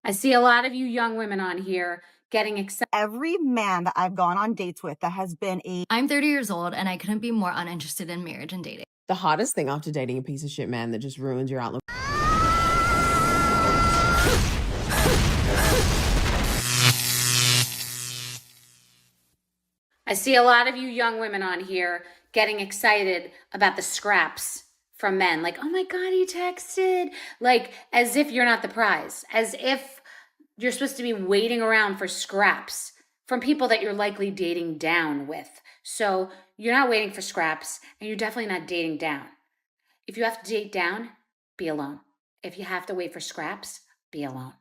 I see a lot of you young women on here getting excited. Every man that I've gone on dates with that has been I'm 30 years old and I couldn't be more uninterested in marriage and dating. The hardest thing after dating a piece of shit man that just ruins your outlook. I see a lot of you young women on here getting excited about the scraps from men. Like, oh my God, he texted. Like, as if you're not the prize. As if you're supposed to be waiting around for scraps from people that you're likely dating down with. So you're not waiting for scraps, and you're definitely not dating down. If you have to date down, be alone. If you have to wait for scraps, be alone.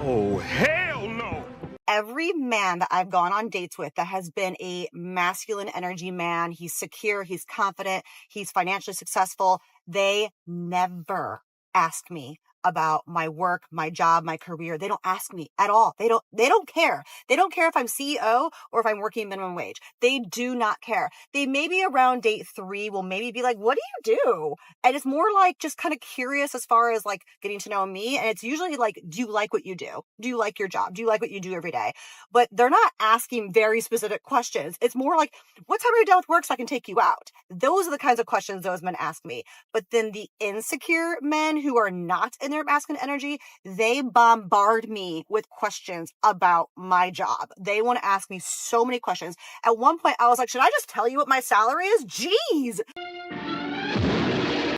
Oh, hell no! every man that I've gone on dates with that has been a masculine energy man. He's secure, he's confident, he's financially successful. They never ask me about my work, my job, my career. They don't ask me at all. They don't care. They don't care if I'm CEO or if I'm working minimum wage. They do not care. They maybe around date 3 will maybe be like, what do you do? And it's more like just kind of curious as far as like getting to know me. And it's usually like, do you like what you do? Do you like your job? Do you like what you do every day? But they're not asking very specific questions. It's more like, what time are you done with work so I can take you out? Those are the kinds of questions those men ask me. But then the insecure men who are not in their masculine energy, they bombard me with questions about my job. They want to ask me so many questions. At one point, I was like, should I just tell you what my salary is? Jeez.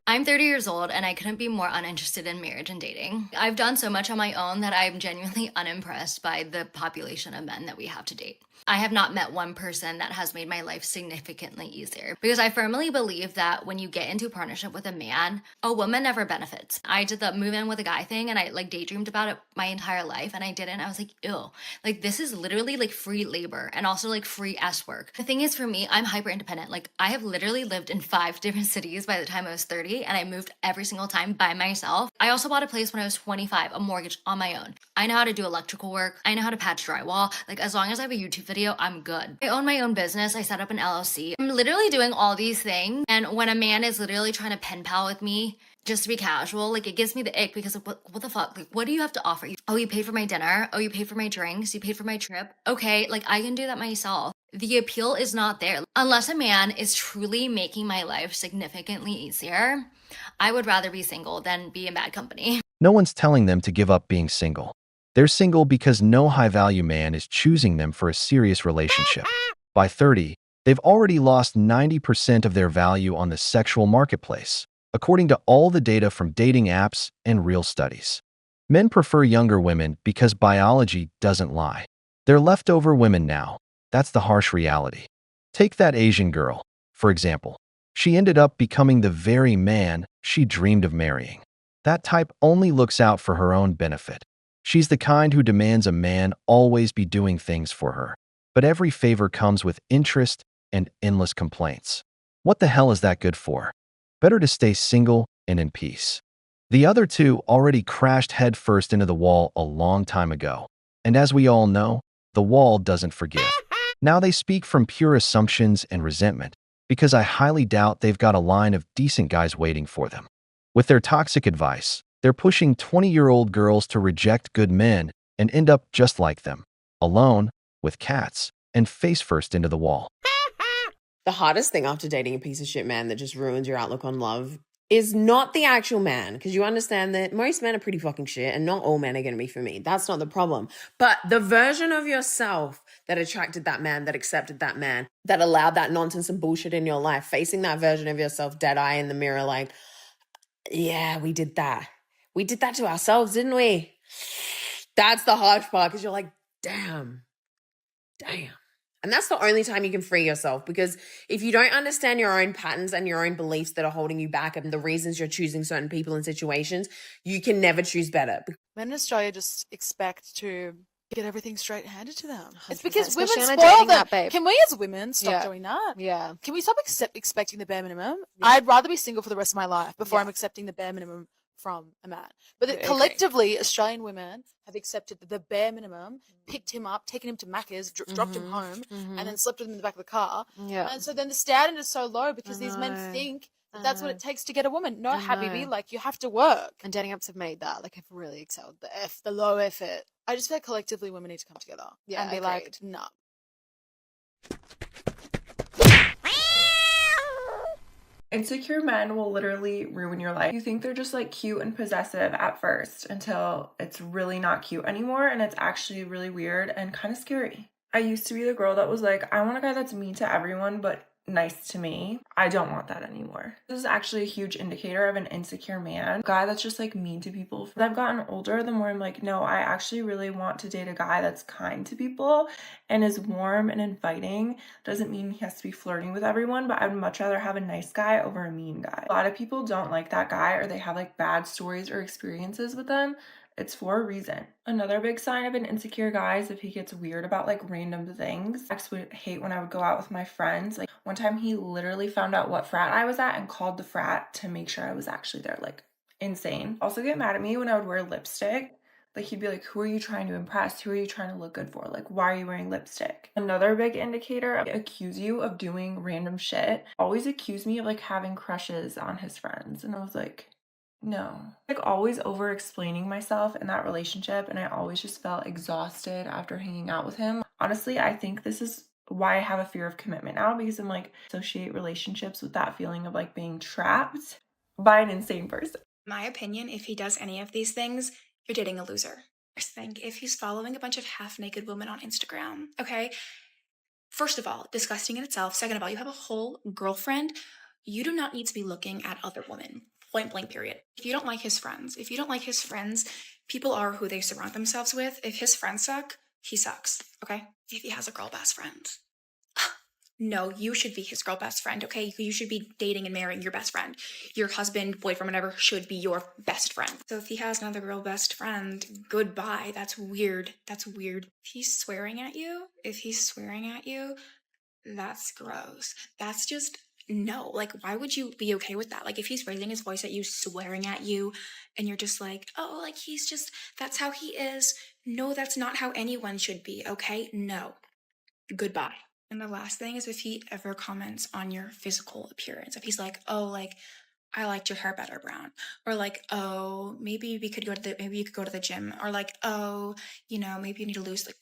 I'm 30 years old and I couldn't be more uninterested in marriage and dating. I've done so much on my own that I'm genuinely unimpressed by the population of men that we have to date. I have not met one person that has made my life significantly easier because I firmly believe that when you get into a partnership with a man, a woman never benefits. I did the move in with a guy thing and I like daydreamed about it my entire life and I didn't. I was like, ew, like this is literally like free labor and also like free S work. The thing is for me, I'm hyper independent. Like I have literally lived in 5 different cities by the time I was 30 and I moved every single time by myself. I also bought a place when I was 25, a mortgage on my own. I know how to do electrical work. I know how to patch drywall. Like as long as I have a YouTube video, I'm good. I own my own business. I set up an LLC. I'm literally doing all these things. And when a man is literally trying to pen pal with me just to be casual, like it gives me the ick because what the fuck? Like what do you have to offer? Oh, you paid for my dinner. Oh, you paid for my drinks. You paid for my trip. Okay, like I can do that myself. The appeal is not there. Unless a man is truly making my life significantly easier, I would rather be single than be in bad company. No one's telling them to give up being single. They're single because no high-value man is choosing them for a serious relationship. By 30, they've already lost 90% of their value on the sexual marketplace, according to all the data from dating apps and real studies. Men prefer younger women because biology doesn't lie. They're leftover women now. That's the harsh reality. Take that Asian girl, for example. She ended up becoming the very man she dreamed of marrying. That type only looks out for her own benefit. She's the kind who demands a man always be doing things for her. But every favor comes with interest and endless complaints. What the hell is that good for? Better to stay single and in peace. The other two already crashed headfirst into the wall a long time ago. And as we all know, the wall doesn't forgive. Now they speak from pure assumptions and resentment, because I highly doubt they've got a line of decent guys waiting for them. With their toxic advice, they're pushing 20-year-old girls to reject good men and end up just like them, alone, with cats, and face first into the wall. The hardest thing after dating a piece of shit man that just ruins your outlook on love is not the actual man, because you understand that most men are pretty fucking shit and not all men are going to be for me. That's not the problem. But the version of yourself that attracted that man, that accepted that man, that allowed that nonsense and bullshit in your life, facing that version of yourself dead eye in the mirror like, yeah, we did that. We did that to ourselves, didn't we? That's the hard part, because you're like, damn. And that's the only time you can free yourself, because if you don't understand your own patterns and your own beliefs that are holding you back and the reasons you're choosing certain people and situations, you can never choose better. Men in Australia just expect to get everything straight handed to them. It's 100%, because women especially on a spoil dating them. app, babe. Can we as women stop doing that? Yeah. Can we stop expecting the bare minimum? I'd rather be single for the rest of my life before I'm accepting the bare minimum from a man. But collectively, Australian women have accepted the bare minimum, picked him up, taken him to Macca's, dropped him home, and then slept with him in the back of the car. Yeah. And so then the standard is so low because these men think That's what it takes to get a woman. No, I habibi, know. like you have to work. And dating apps have made that. Like, have really excelled. The low effort. I just feel like collectively women need to come together Yeah, and be like, nah. Insecure men will literally ruin your life. You think they're just like cute and possessive at first until it's really not cute anymore and it's actually really weird and kind of scary. I used to be the girl that was like, I want a guy that's mean to everyone but nice to me. I don't want that anymore. This is actually a huge indicator of an insecure man. A guy that's just like mean to people. As I've gotten older, the more I'm like, no, I actually really want to date a guy that's kind to people and is warm and inviting. Doesn't mean he has to be flirting with everyone, but I'd much rather have a nice guy over a mean guy. A lot of people don't like that guy, or they have like bad stories or experiences with them. It's for a reason. Another big sign of an insecure guy is if he gets weird about like random things. Ex would hate when I would go out with my friends. Like one time he literally found out what frat I was at and called the frat to make sure I was actually there. Like insane. Also get mad at me when I would wear lipstick. Like he'd be like, who are you trying to impress? Who are you trying to look good for? Like, why are you wearing lipstick? Another big indicator, accuse you of doing random shit. Always accuse me of like having crushes on his friends. And I was like, no. Like always over explaining myself in that relationship, and I always just felt exhausted after hanging out with him. Honestly, I think this is why I have a fear of commitment now, because I'm like associate relationships with that feeling of like being trapped by an insane person. My opinion, if he does any of these things, you're dating a loser. First thing, if he's following a bunch of half-naked women on Instagram, okay? First of all, disgusting in itself. Second of all, you have a whole girlfriend. You do not need to be looking at other women. Point blank, period. If you don't like his friends, people are who they surround themselves with. If his friends suck, he sucks, okay? If he has a girl best friend, no, you should be his girl best friend, okay? You should be dating and marrying your best friend. Your husband, boyfriend, whatever, should be your best friend. So if he has another girl best friend, goodbye. That's weird. If he's swearing at you, that's gross. That's just, no. Like, why would you be okay with that? Like, if he's raising his voice at you, swearing at you, and you're just like, oh, like, that's how he is. No, that's not how anyone should be, okay? No. Goodbye. And the last thing is if he ever comments on your physical appearance. If he's like, oh, like, I liked your hair better brown. Or like, oh, maybe you could go to the gym. Or like, oh, maybe you need to lose, like,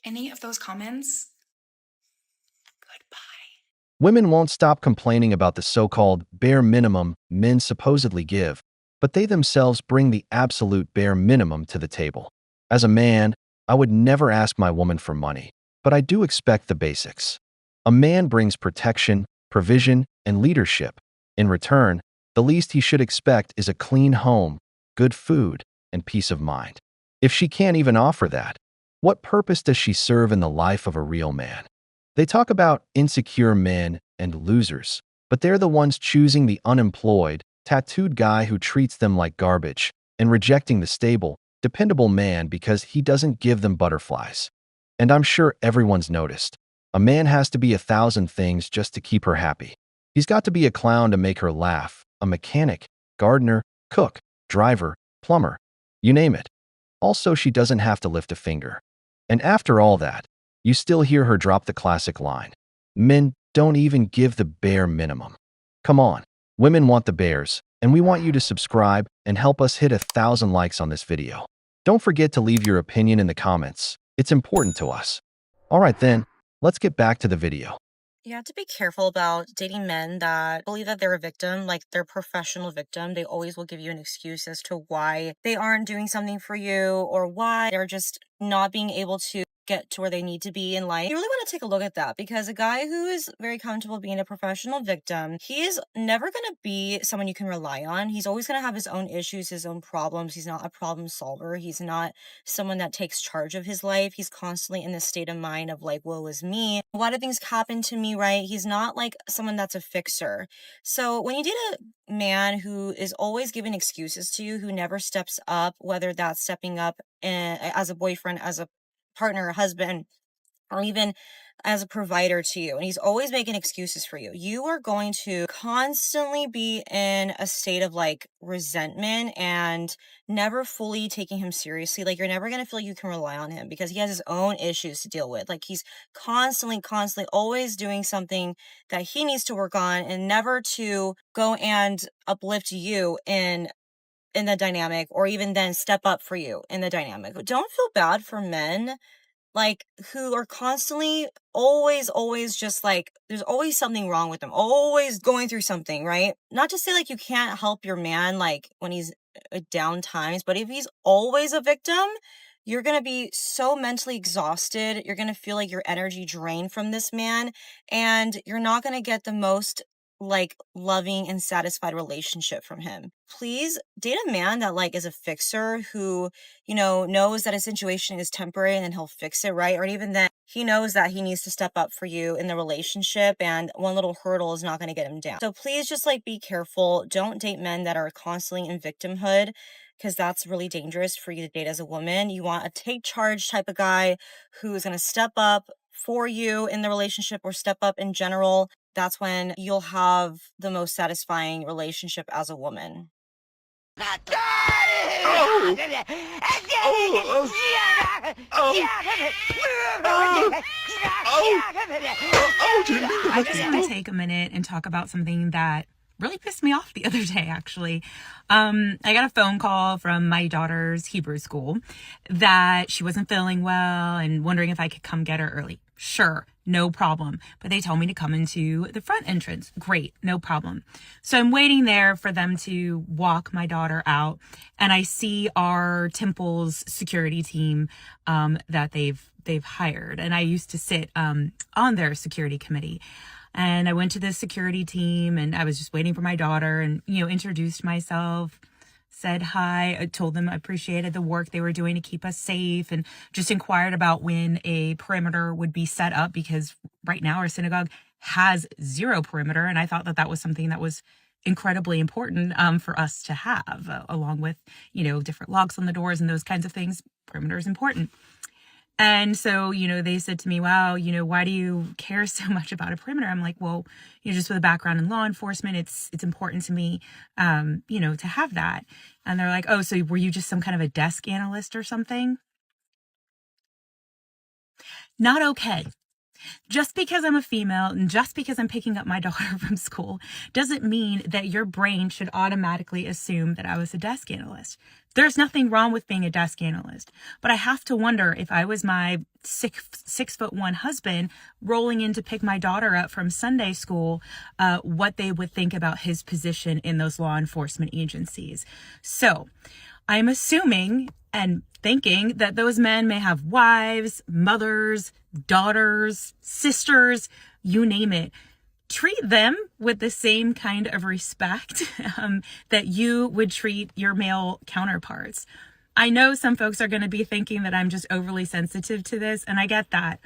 any of those comments. Goodbye. Women won't stop complaining about the so-called bare minimum men supposedly give, but they themselves bring the absolute bare minimum to the table. As a man, I would never ask my woman for money, but I do expect the basics. A man brings protection, provision, and leadership. In return, the least he should expect is a clean home, good food, and peace of mind. If she can't even offer that, what purpose does she serve in the life of a real man? They talk about insecure men and losers, but they're the ones choosing the unemployed, tattooed guy who treats them like garbage and rejecting the stable, dependable man because he doesn't give them butterflies. And I'm sure everyone's noticed. A man has to be 1,000 things just to keep her happy. He's got to be a clown to make her laugh, a mechanic, gardener, cook, driver, plumber, you name it. Also, she doesn't have to lift a finger. And after all that, you still hear her drop the classic line. Men don't even give the bare minimum. Come on, women want the bears, and we want you to subscribe and help us hit 1,000 likes on this video. Don't forget to leave your opinion in the comments. It's important to us. Alright then, let's get back to the video. You have to be careful about dating men that believe that they're a victim, like they're a professional victim. They always will give you an excuse as to why they aren't doing something for you or why they're just not being able to get to where they need to be in life. You really want to take a look at that, because a guy who is very comfortable being a professional victim, he is never going to be someone you can rely on. He's always going to have his own issues, his own problems. He's not a problem solver. He's not someone that takes charge of his life. He's constantly in this state of mind of like, woe is me. Why do things happen to me, right? He's not like someone that's a fixer. So when you date a man who is always giving excuses to you, who never steps up, whether that's stepping up as a boyfriend, as a partner, a husband, or even as a provider to you, and he's always making excuses for you, you are going to constantly be in a state of like resentment and never fully taking him seriously. Like, you're never going to feel you can rely on him because he has his own issues to deal with. Like, he's constantly always doing something that he needs to work on, and never to go and uplift you in the dynamic, or even then step up for you in the dynamic. Don't feel bad for men like who are constantly always just like, there's always something wrong with them, always going through something, right? Not to say like you can't help your man like when he's down times, but if he's always a victim, you're going to be so mentally exhausted. You're going to feel like your energy drained from this man, and you're not going to get the most like loving and satisfied relationship from him. Please date a man that like is a fixer, who, you know, knows that a situation is temporary and then he'll fix it, right? Or even then he knows that he needs to step up for you in the relationship, and one little hurdle is not going to get him down. So please just like be careful. Don't date men that are constantly in victimhood, because that's really dangerous for you to date as a woman. You want a take charge type of guy who is going to step up for you in the relationship, or step up in general. That's when you'll have the most satisfying relationship as a woman. I just want to take a minute and talk about something that really pissed me off the other day, actually. I got a phone call from my daughter's Hebrew school that she wasn't feeling well and wondering if I could come get her early. Sure, no problem. But they told me to come into the front entrance. Great, no problem. So I'm waiting there for them to walk my daughter out, and I see our temple's security team that they've hired. And I used to sit on their security committee. And I went to the security team, and I was just waiting for my daughter, and, you know, introduced myself, said hi. I told them I appreciated the work they were doing to keep us safe, and just inquired about when a perimeter would be set up, because right now our synagogue has zero perimeter. And I thought that that was something that was incredibly important for us to have, along with, you know, different locks on the doors and those kinds of things. Perimeter is important. And so, you know, they said to me, wow, you know, why do you care so much about a perimeter? I'm like, well, you know, just with a background in law enforcement, it's important to me, you know, to have that. And they're like, oh, so were you just some kind of a desk analyst or something? Not okay. Just because I'm a female and just because I'm picking up my daughter from school doesn't mean that your brain should automatically assume that I was a desk analyst. There's nothing wrong with being a desk analyst, but I have to wonder, if I was my 6'1" husband rolling in to pick my daughter up from Sunday school, what they would think about his position in those law enforcement agencies. So I'm assuming and thinking that those men may have wives, mothers, daughters, sisters, you name it. Treat them with the same kind of respect that you would treat your male counterparts. I know some folks are going to be thinking that I'm just overly sensitive to this, and I get that.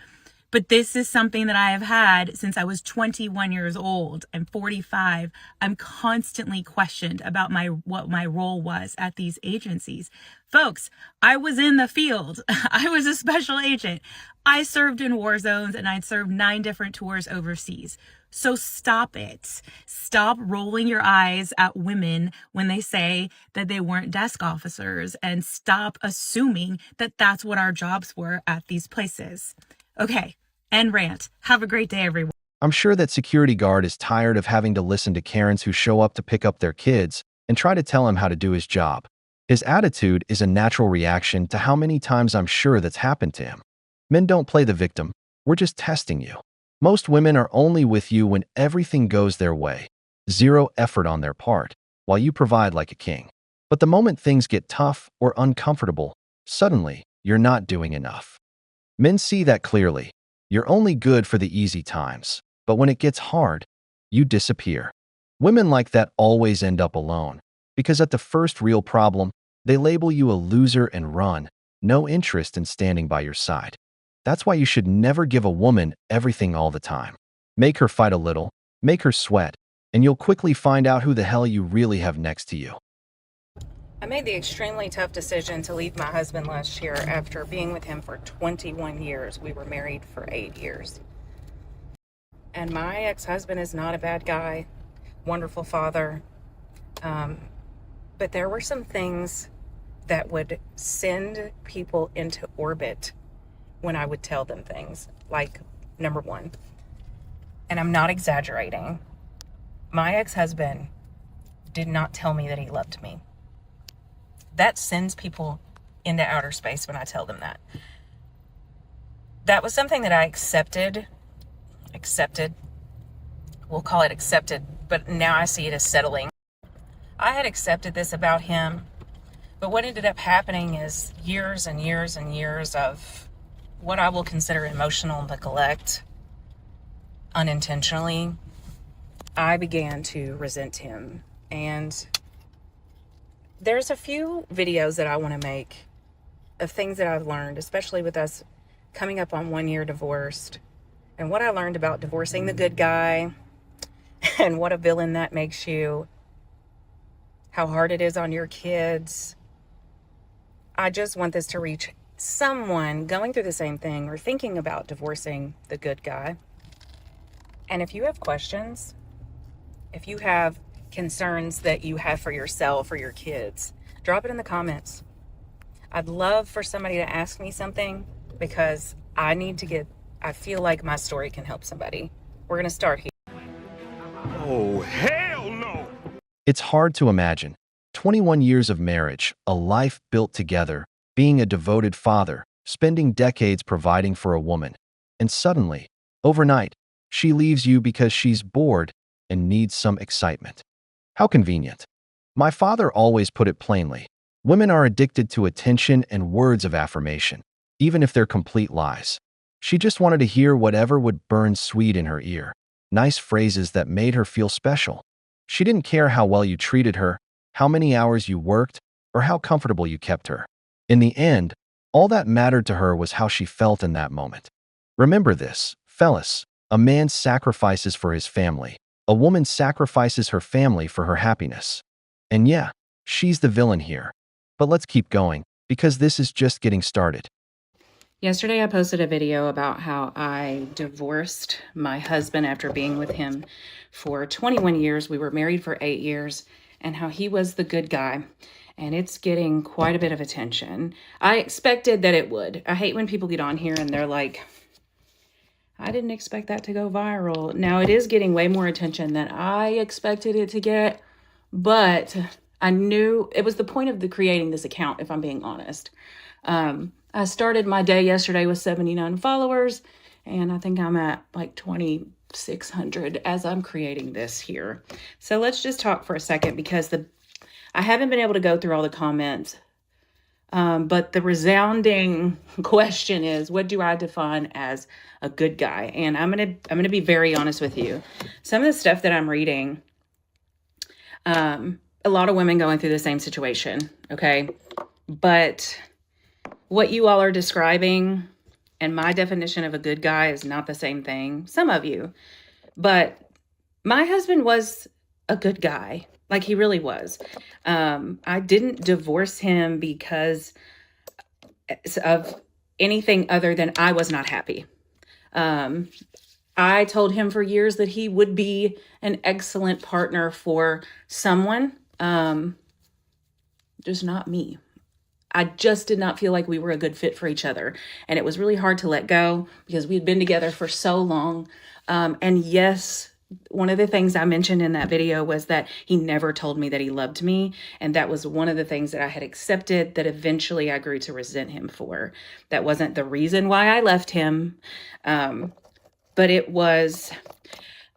But this is something that I have had since I was 21 years old. I'm 45. I'm constantly questioned about what my role was at these agencies. Folks, I was in the field. I was a special agent. I served in war zones, and I'd served 9 different tours overseas. So stop it. Stop rolling your eyes at women when they say that they weren't desk officers, and stop assuming that that's what our jobs were at these places. Okay, end rant. Have a great day, everyone. I'm sure that security guard is tired of having to listen to Karens who show up to pick up their kids and try to tell him how to do his job. His attitude is a natural reaction to how many times I'm sure that's happened to him. Men don't play the victim. We're just testing you. Most women are only with you when everything goes their way. Zero effort on their part, while you provide like a king. But the moment things get tough or uncomfortable, suddenly you're not doing enough. Men see that clearly. You're only good for the easy times, but when it gets hard, you disappear. Women like that always end up alone, because at the first real problem, they label you a loser and run, no interest in standing by your side. That's why you should never give a woman everything all the time. Make her fight a little, make her sweat, and you'll quickly find out who the hell you really have next to you. I made the extremely tough decision to leave my husband last year after being with him for 21 years. We were married for 8 years. And my ex-husband is not a bad guy, wonderful father. But there were some things that would send people into orbit when I would tell them things. Like, number one, and I'm not exaggerating, my ex-husband did not tell me that he loved me. That sends people into outer space when I tell them that. That was something that I accepted, we'll call it accepted, but now I see it as settling. I had accepted this about him, but what ended up happening is years and years and years of what I will consider emotional neglect, unintentionally. I began to resent him. And there's a few videos that I want to make of things that I've learned, especially with us coming up on 1 year divorced, and what I learned about divorcing the good guy and what a villain that makes you, how hard it is on your kids. I just want this to reach someone going through the same thing or thinking about divorcing the good guy. And if you have questions, if you have concerns that you have for yourself or your kids, drop it in the comments. I'd love for somebody to ask me something because I feel like my story can help somebody. We're going to start here. Oh, hell no! It's hard to imagine. 21 years of marriage, a life built together, being a devoted father, spending decades providing for a woman, and suddenly, overnight, she leaves you because she's bored and needs some excitement. How convenient. My father always put it plainly. Women are addicted to attention and words of affirmation, even if they're complete lies. She just wanted to hear whatever would burn sweet in her ear, nice phrases that made her feel special. She didn't care how well you treated her, how many hours you worked, or how comfortable you kept her. In the end, all that mattered to her was how she felt in that moment. Remember this, fellas, a man sacrifices for his family. A woman sacrifices her family for her happiness. And yeah, she's the villain here. But let's keep going, because this is just getting started. Yesterday, I posted a video about how I divorced my husband after being with him for 21 years. We were married for 8 years, and how he was the good guy. And it's getting quite a bit of attention. I expected that it would. I hate when people get on here and they're like, I didn't expect that to go viral. Now, it is getting way more attention than I expected it to get, but I knew it was the point of creating this account, if I'm being honest. I started my day yesterday with 79 followers, and I think I'm at like 2,600 as I'm creating this here. So let's just talk for a second because I haven't been able to go through all the comments, but the resounding question is, what do I define as a good guy? And I'm gonna be very honest with you. Some of the stuff that I'm reading, a lot of women going through the same situation, okay? But what you all are describing and my definition of a good guy is not the same thing. Some of you. But my husband was a good guy. Like, he really was. I didn't divorce him because of anything other than I was not happy. I told him for years that he would be an excellent partner for someone, just not me. I just did not feel like we were a good fit for each other. And it was really hard to let go because we had been together for so long. And yes, one of the things I mentioned in that video was that he never told me that he loved me. And that was one of the things that I had accepted that eventually I grew to resent him for. That wasn't the reason why I left him. But it was,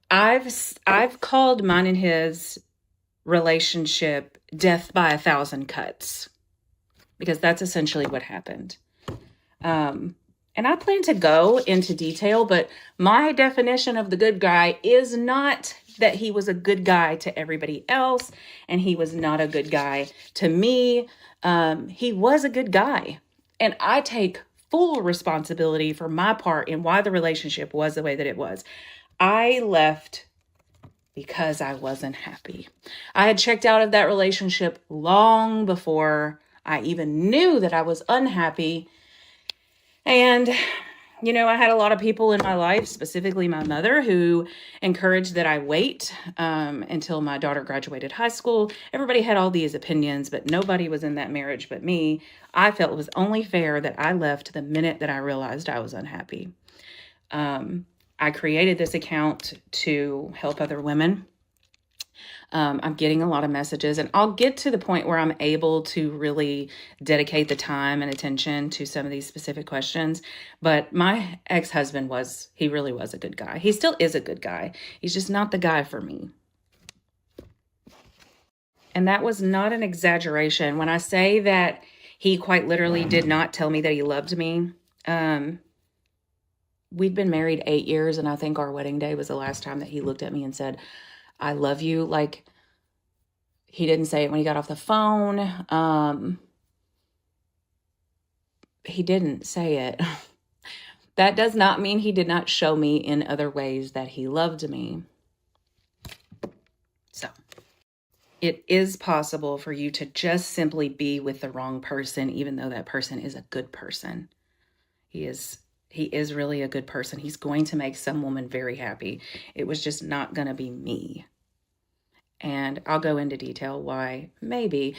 I've called mine and his relationship death by 1,000 cuts. Because that's essentially what happened. And I plan to go into detail, but my definition of the good guy is not that he was a good guy to everybody else, and he was not a good guy to me. He was a good guy. And I take full responsibility for my part in why the relationship was the way that it was. I left because I wasn't happy. I had checked out of that relationship long before I even knew that I was unhappy. And You know, I had a lot of people in my life, specifically my mother, who encouraged that I wait until my daughter graduated high school. Everybody had all these opinions, but nobody was in that marriage but me. I felt it was only fair that I left the minute that I realized I was unhappy. I created this account to help other women. I'm getting a lot of messages, and I'll get to the point where I'm able to really dedicate the time and attention to some of these specific questions. But my ex-husband he really was a good guy. He still is a good guy. He's just not the guy for me. And that was not an exaggeration. When I say that he quite literally did not tell me that he loved me, we'd been married 8 years, and I think our wedding day was the last time that he looked at me and said, I love you. Like, he didn't say it when he got off the phone. He didn't say it. That does not mean he did not show me in other ways that he loved me. So it is possible for you to just simply be with the wrong person, even though that person is a good person. He is really a good person. He's going to make some woman very happy. It was just not going to be me. And I'll go into detail why maybe.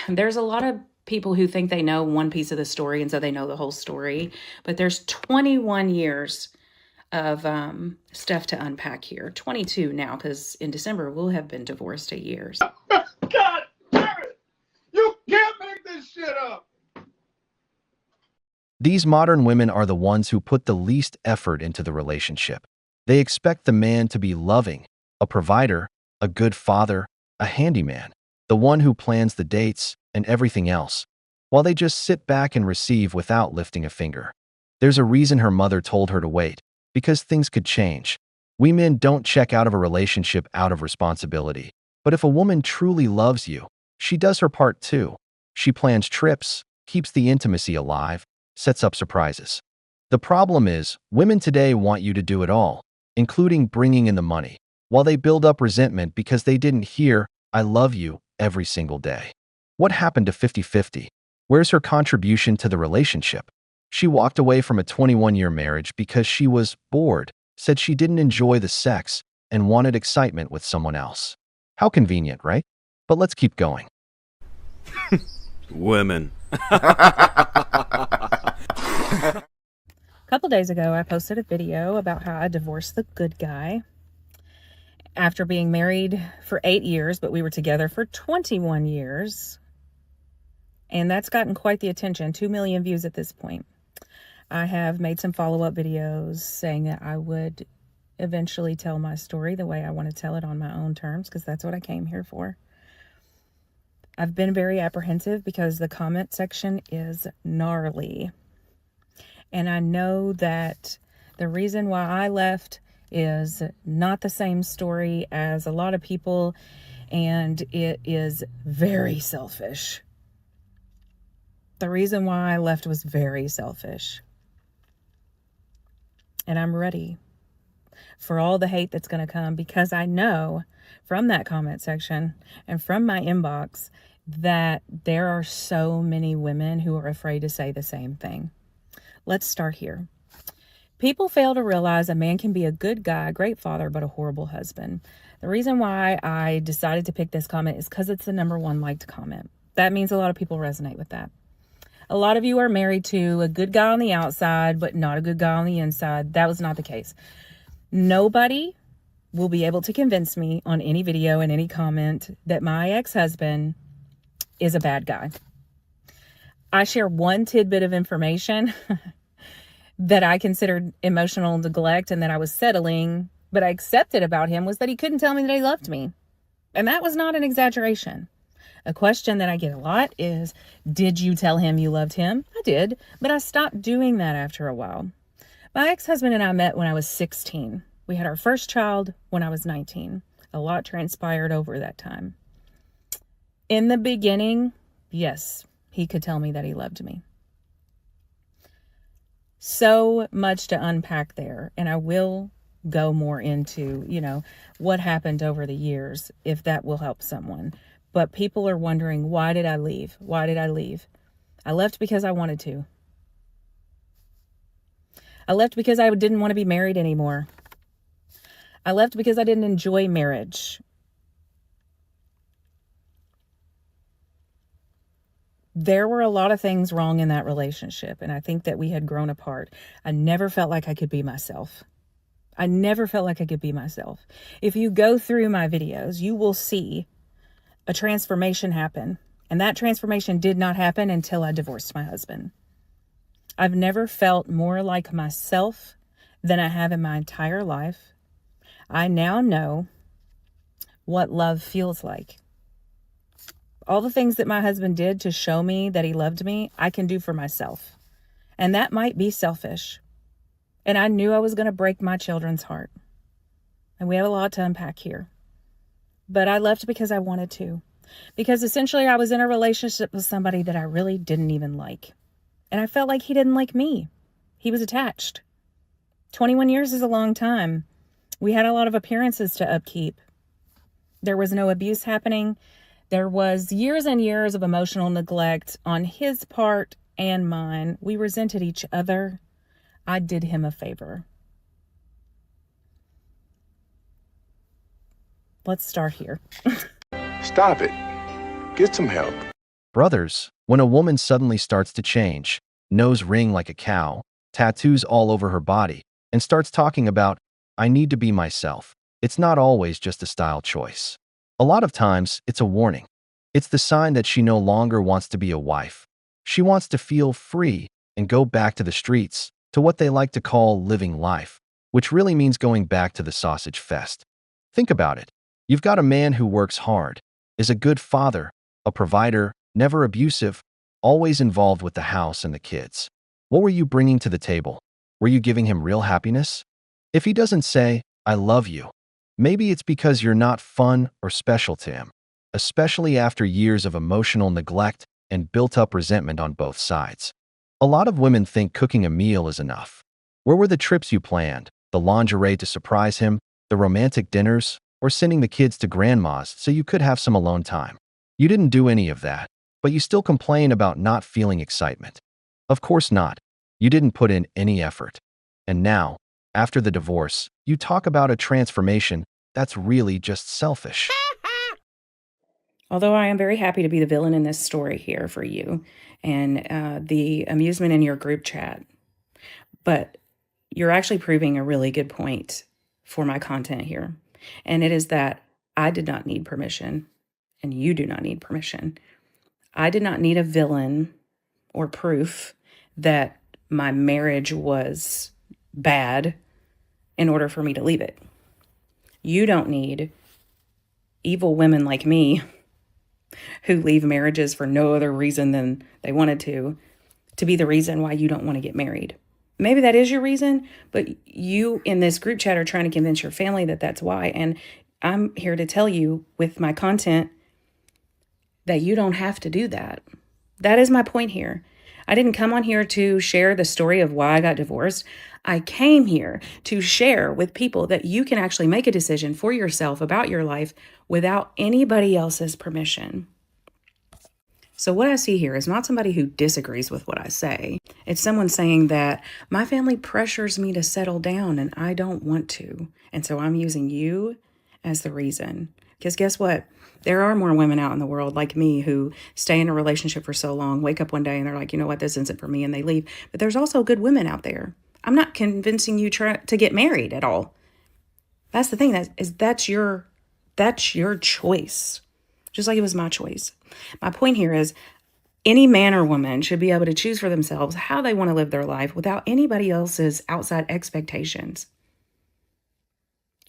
There's a lot of people who think they know one piece of the story, and so they know the whole story. But there's 21 years of stuff to unpack here. 22 now, because in December we'll have been divorced a year. God damn it! You can't make this shit up! These modern women are the ones who put the least effort into the relationship. They expect the man to be loving, a provider, a good father, a handyman, the one who plans the dates and everything else, while they just sit back and receive without lifting a finger. There's a reason her mother told her to wait, because things could change. We men don't check out of a relationship out of responsibility. But if a woman truly loves you, she does her part too. She plans trips, keeps the intimacy alive, sets up surprises. The problem is, women today want you to do it all, including bringing in the money, while they build up resentment because they didn't hear, I love you, every single day. What happened to 50-50? Where's her contribution to the relationship? She walked away from a 21-year marriage because she was bored, said she didn't enjoy the sex, and wanted excitement with someone else. How convenient, right? But let's keep going. Women. A couple days ago, I posted a video about how I divorced the good guy after being married for 8 years, but we were together for 21 years. And that's gotten quite the attention, 2 million views at this point. I have made some follow-up videos saying that I would eventually tell my story the way I want to tell it on my own terms, because that's what I came here for. I've been very apprehensive because the comment section is gnarly. And I know that the reason why I left is not the same story as a lot of people, and it is very selfish. The reason why I left was very selfish. And I'm ready for all the hate that's going to come, because I know from that comment section and from my inbox that there are so many women who are afraid to say the same thing. Let's start here. People fail to realize a man can be a good guy, a great father, but a horrible husband. The reason why I decided to pick this comment is because it's the #1 liked comment. That means a lot of people resonate with that. A lot of you are married to a good guy on the outside, but not a good guy on the inside. That was not the case. Nobody will be able to convince me on any video and any comment that my ex-husband is a bad guy. I share one tidbit of information that I considered emotional neglect and that I was settling, but I accepted about him, was that he couldn't tell me that he loved me. And that was not an exaggeration. A question that I get a lot is, did you tell him you loved him? I did, but I stopped doing that after a while. My ex-husband and I met when I was 16. We had our first child when I was 19. A lot transpired over that time. In the beginning, yes, he could tell me that he loved me. So much to unpack there, and I will go more into, what happened over the years, if that will help someone. But people are wondering, why did I leave? Why did I leave? I left because I wanted to. I left because I didn't want to be married anymore. I left because I didn't enjoy marriage. There were a lot of things wrong in that relationship, and I think that we had grown apart. I never felt like I could be myself. I never felt like I could be myself. If you go through my videos, you will see a transformation happen. And that transformation did not happen until I divorced my husband. I've never felt more like myself than I have in my entire life. I now know what love feels like. All the things that my husband did to show me that he loved me, I can do for myself. And that might be selfish. And I knew I was going to break my children's heart. And we have a lot to unpack here. But I left because I wanted to. Because essentially I was in a relationship with somebody that I really didn't even like. And I felt like he didn't like me. He was attached. 21 years is a long time. We had a lot of appearances to upkeep. There was no abuse happening. There was years and years of emotional neglect on his part and mine. We resented each other. I did him a favor. Let's start here. Stop it. Get some help. Brothers, when a woman suddenly starts to change, nose ring like a cow, tattoos all over her body, and starts talking about, I need to be myself, it's not always just a style choice. A lot of times, it's a warning. It's the sign that she no longer wants to be a wife. She wants to feel free and go back to the streets, to what they like to call living life, which really means going back to the sausage fest. Think about it. You've got a man who works hard, is a good father, a provider, never abusive, always involved with the house and the kids. What were you bringing to the table? Were you giving him real happiness? If he doesn't say, I love you, maybe it's because you're not fun or special to him, especially after years of emotional neglect and built-up resentment on both sides. A lot of women think cooking a meal is enough. Where were the trips you planned, the lingerie to surprise him, the romantic dinners, or sending the kids to grandma's so you could have some alone time? You didn't do any of that, but you still complain about not feeling excitement. Of course not. You didn't put in any effort. And now, after the divorce, you talk about a transformation that's really just selfish. Although I am very happy to be the villain in this story here for you and the amusement in your group chat, but you're actually proving a really good point for my content here. And it is that I did not need permission, and you do not need permission. I did not need a villain or proof that my marriage was bad in order for me to leave it. You don't need evil women like me who leave marriages for no other reason than they wanted to be the reason why you don't want to get married. Maybe that is your reason, but you in this group chat are trying to convince your family that that's why. And I'm here to tell you with my content that you don't have to do that. That is my point here. I didn't come on here to share the story of why I got divorced. I came here to share with people that you can actually make a decision for yourself about your life without anybody else's permission. So what I see here is not somebody who disagrees with what I say. It's someone saying that my family pressures me to settle down and I don't want to. And so I'm using you as the reason. Because guess what? There are more women out in the world like me who stay in a relationship for so long, wake up one day and they're like, you know what, this isn't for me, and they leave. But there's also good women out there. I'm not convincing you to get married at all. That's the thing, that's your choice. Just like it was my choice. My point here is any man or woman should be able to choose for themselves how they want to live their life without anybody else's outside expectations.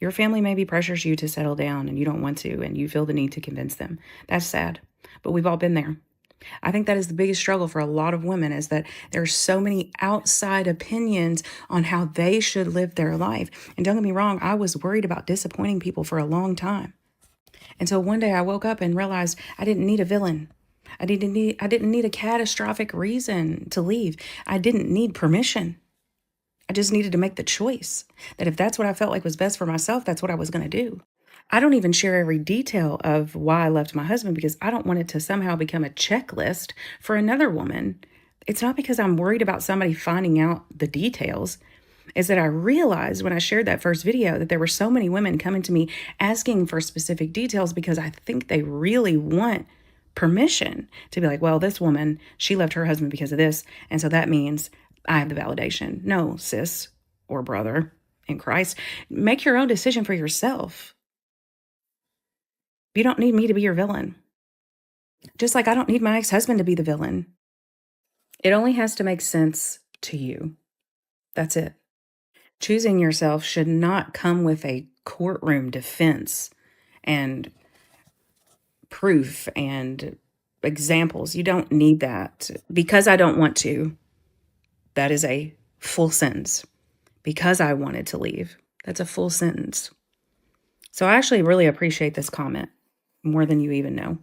Your family maybe pressures you to settle down and you don't want to, and you feel the need to convince them. That's sad, but we've all been there. I think that is the biggest struggle for a lot of women, is that there's so many outside opinions on how they should live their life. And don't get me wrong, I was worried about disappointing people for a long time. And so one day I woke up and realized I didn't need a villain. I didn't need a catastrophic reason to leave. I didn't need permission. I just needed to make the choice that if that's what I felt like was best for myself, that's what I was going to do. I don't even share every detail of why I left my husband because I don't want it to somehow become a checklist for another woman. It's not because I'm worried about somebody finding out the details. is that I realized when I shared that first video that there were so many women coming to me asking for specific details because I think they really want permission to be like, well, this woman, she left her husband because of this, and so that means I have the validation. No, sis or brother in Christ, make your own decision for yourself. You don't need me to be your villain. Just like I don't need my ex-husband to be the villain. It only has to make sense to you. That's it. Choosing yourself should not come with a courtroom defense and proof and examples. You don't need that. Because I don't want to, that is a full sentence. Because I wanted to leave, that's a full sentence. So I actually really appreciate this comment more than you even know,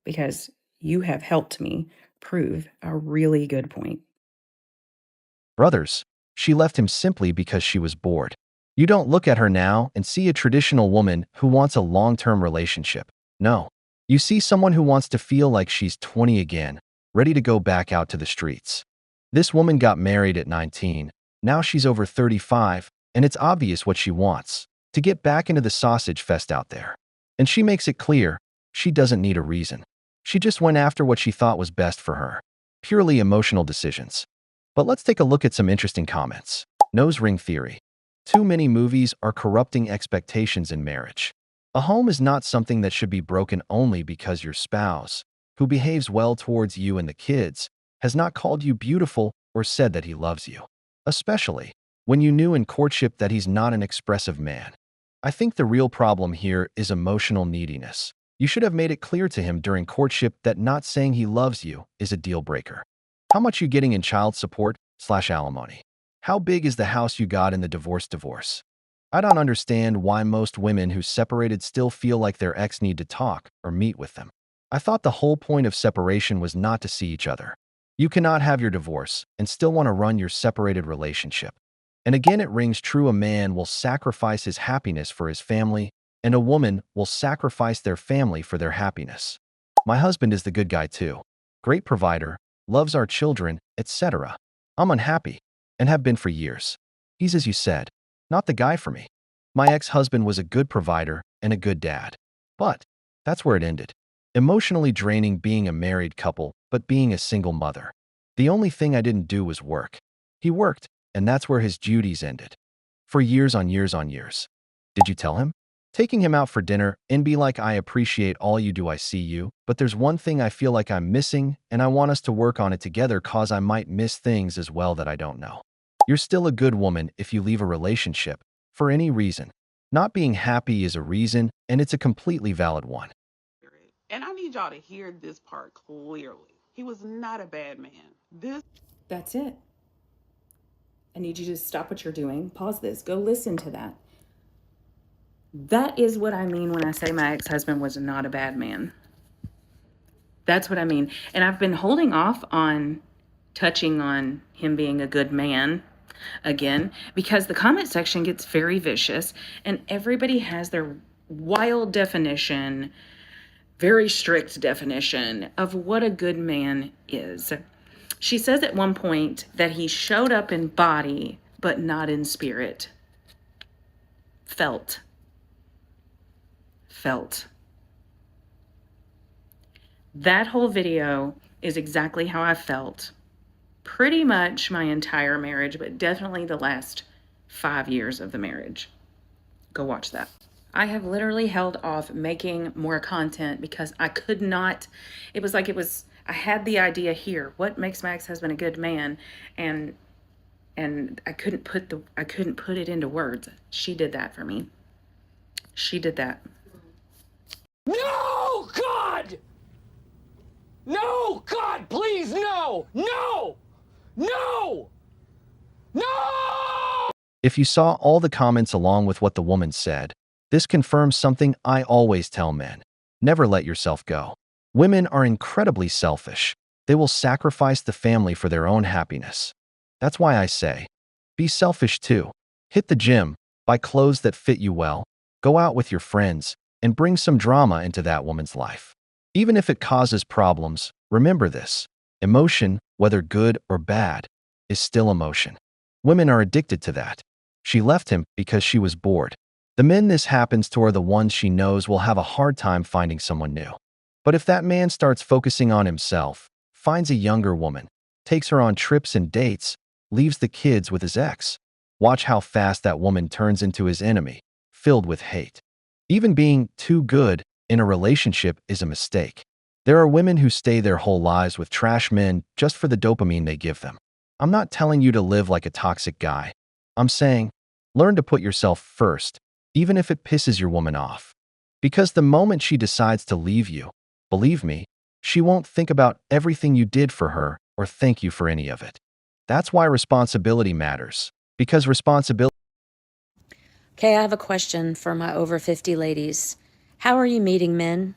because you have helped me prove a really good point. Brothers, she left him simply because she was bored. You don't look at her now and see a traditional woman who wants a long-term relationship. No. You see someone who wants to feel like she's 20 again, ready to go back out to the streets. This woman got married at 19. Now she's over 35, and it's obvious what she wants: to get back into the sausage fest out there. And she makes it clear, she doesn't need a reason. She just went after what she thought was best for her. Purely emotional decisions. But let's take a look at some interesting comments. Nose ring theory. Too many movies are corrupting expectations in marriage. A home is not something that should be broken only because your spouse, who behaves well towards you and the kids, has not called you beautiful or said that he loves you. Especially when you knew in courtship that he's not an expressive man. I think the real problem here is emotional neediness. You should have made it clear to him during courtship that not saying he loves you is a deal breaker. How much you getting in child support/alimony? How big is the house you got in the divorce? I don't understand why most women who separated still feel like their ex need to talk or meet with them. I thought the whole point of separation was not to see each other. You cannot have your divorce and still want to run your separated relationship. And again, it rings true: a man will sacrifice his happiness for his family, and a woman will sacrifice their family for their happiness. My husband is the good guy too. Great provider, loves our children, etc. I'm unhappy, and have been for years. He's, as you said, not the guy for me. My ex-husband was a good provider and a good dad. But that's where it ended. Emotionally draining being a married couple, but being a single mother. The only thing I didn't do was work. He worked, and that's where his duties ended. For years on years on years. Did you tell him? Taking him out for dinner and be like, I appreciate all you do, I see you, but there's one thing I feel like I'm missing, and I want us to work on it together cause I might miss things as well that I don't know. You're still a good woman if you leave a relationship, for any reason. Not being happy is a reason, and it's a completely valid one. And I need y'all to hear this part clearly. He was not a bad man. That's it. I need you to stop what you're doing. Pause this. Go listen to that. That is what I mean when I say my ex-husband was not a bad man. That's what I mean. And I've been holding off on touching on him being a good man again, because the comment section gets very vicious and everybody has their wild definition, very strict definition of what a good man is. She says at one point that he showed up in body, but not in spirit. Felt. That whole video is exactly how I felt pretty much my entire marriage, but definitely the last 5 years of the marriage. Go watch that. I have literally held off making more content because I could not. I had the idea here. What makes my ex-husband a good man? And I couldn't put it into words. She did that for me. She did that. No, God! No, God, please, no! No! No! No! If you saw all the comments along with what the woman said, this confirms something I always tell men. Never let yourself go. Women are incredibly selfish. They will sacrifice the family for their own happiness. That's why I say, be selfish too. Hit the gym, buy clothes that fit you well, go out with your friends, and bring some drama into that woman's life. Even if it causes problems, remember this: emotion, whether good or bad, is still emotion. Women are addicted to that. She left him because she was bored. The men this happens to are the ones she knows will have a hard time finding someone new. But if that man starts focusing on himself, finds a younger woman, takes her on trips and dates, leaves the kids with his ex, watch how fast that woman turns into his enemy, filled with hate. Even being too good in a relationship is a mistake. There are women who stay their whole lives with trash men just for the dopamine they give them. I'm not telling you to live like a toxic guy. I'm saying, learn to put yourself first, even if it pisses your woman off. Because the moment she decides to leave you, believe me, she won't think about everything you did for her or thank you for any of it. That's why responsibility matters. Because responsibility. Okay, I have a question for my over 50 ladies. How are you meeting men?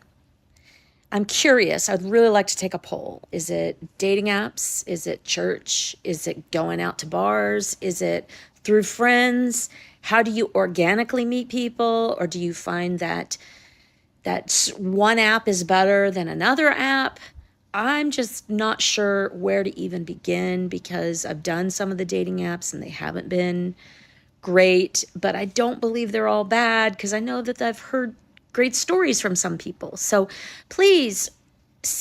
I'm curious. I'd really like to take a poll. Is it dating apps? Is it church? Is it going out to bars? Is it through friends? How do you organically meet people? Or do you find that one app is better than another app? I'm just not sure where to even begin because I've done some of the dating apps and they haven't been great, but I don't believe they're all bad because I know that I've heard great stories from some people. So please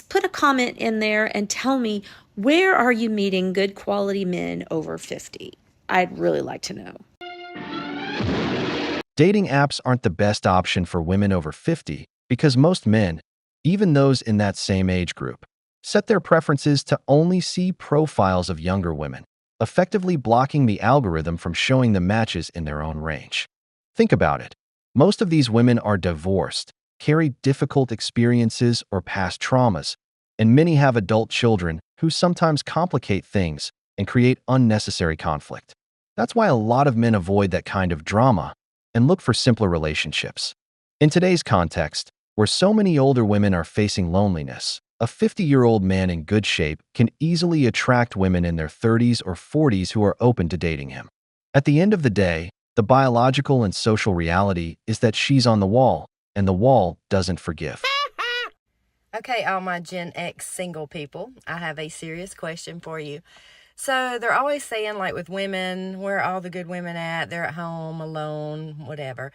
put a comment in there and tell me, where are you meeting good quality men over 50? I'd really like to know. Dating apps aren't the best option for women over 50 because most men, even those in that same age group, set their preferences to only see profiles of younger women, effectively blocking the algorithm from showing them matches in their own range. Think about it. Most of these women are divorced, carry difficult experiences or past traumas, and many have adult children who sometimes complicate things and create unnecessary conflict. That's why a lot of men avoid that kind of drama and look for simpler relationships. In today's context, where so many older women are facing loneliness, a 50-year-old man in good shape can easily attract women in their 30s or 40s who are open to dating him. At the end of the day, the biological and social reality is that she's on the wall, and the wall doesn't forgive. Okay, all my Gen X single people, I have a serious question for you. So they're always saying, like with women, where are all the good women at? They're at home, alone, whatever.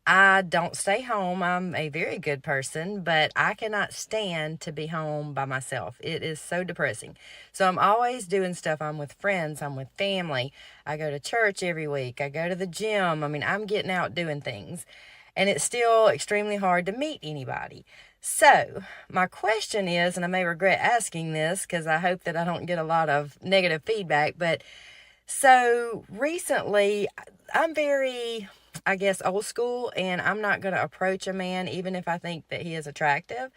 I don't stay home. I'm a very good person, but I cannot stand to be home by myself. It is so depressing. So I'm always doing stuff. I'm with friends. I'm with family. I go to church every week. I go to the gym. I mean, I'm getting out doing things. And it's still extremely hard to meet anybody. So my question is, and I may regret asking this because I hope that I don't get a lot of negative feedback, but so recently I'm very, I guess, old school, and I'm not going to approach a man even if I think that he is attractive.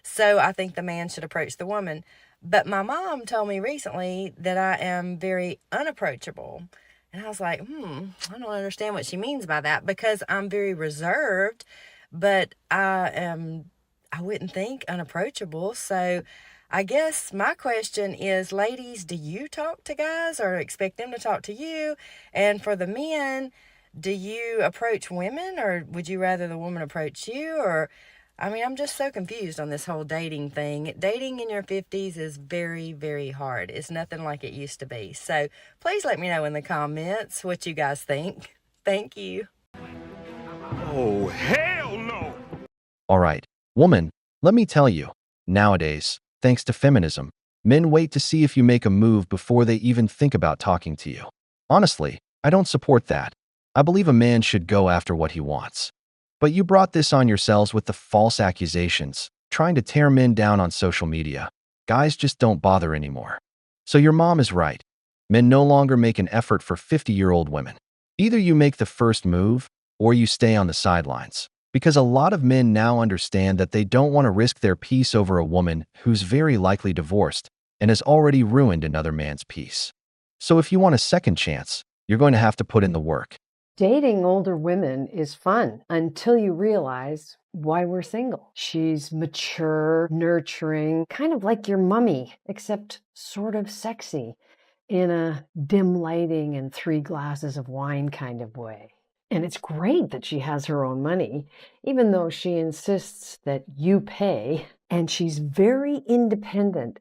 So I think the man should approach the woman. But my mom told me recently that I am very unapproachable. And I was like, I don't understand what she means by that because I'm very reserved, but I wouldn't think unapproachable. So I guess my question is, ladies, do you talk to guys or expect them to talk to you? And for the men, do you approach women or would you rather the woman approach you? Or, I mean, I'm just so confused on this whole dating thing. Dating in your 50s is very, very hard. It's nothing like it used to be. So please let me know in the comments what you guys think. Thank you. Oh, hell no! All right, woman, let me tell you, nowadays, thanks to feminism, men wait to see if you make a move before they even think about talking to you. Honestly, I don't support that. I believe a man should go after what he wants. But you brought this on yourselves with the false accusations, trying to tear men down on social media. Guys just don't bother anymore. So your mom is right. Men no longer make an effort for 50-year-old women. Either you make the first move, or you stay on the sidelines. Because a lot of men now understand that they don't want to risk their peace over a woman who's very likely divorced and has already ruined another man's peace. So if you want a second chance, you're going to have to put in the work. Dating older women is fun until you realize why we're single. She's mature, nurturing, kind of like your mummy, except sort of sexy in a dim lighting and 3 glasses of wine kind of way. And it's great that she has her own money, even though she insists that you pay, and she's very independent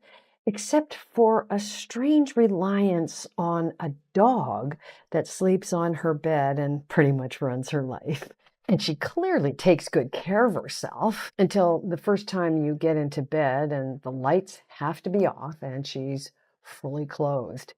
except for a strange reliance on a dog that sleeps on her bed and pretty much runs her life. And she clearly takes good care of herself until the first time you get into bed and the lights have to be off and she's fully clothed.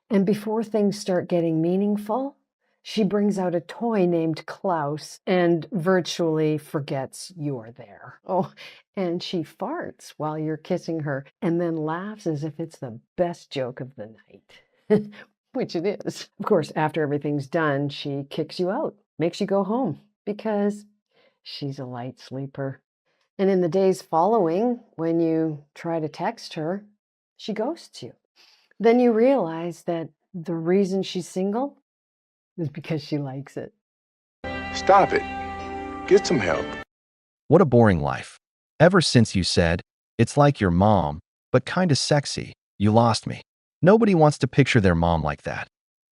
And before things start getting meaningful, she brings out a toy named Klaus and virtually forgets you're there. Oh, and she farts while you're kissing her and then laughs as if it's the best joke of the night, which it is. Of course, after everything's done, she kicks you out, makes you go home because she's a light sleeper. And in the days following, when you try to text her, she ghosts you. Then you realize that the reason she's single is because she likes it. Stop it. Get some help. What a boring life. Ever since you said, it's like your mom, but kinda sexy, you lost me. Nobody wants to picture their mom like that.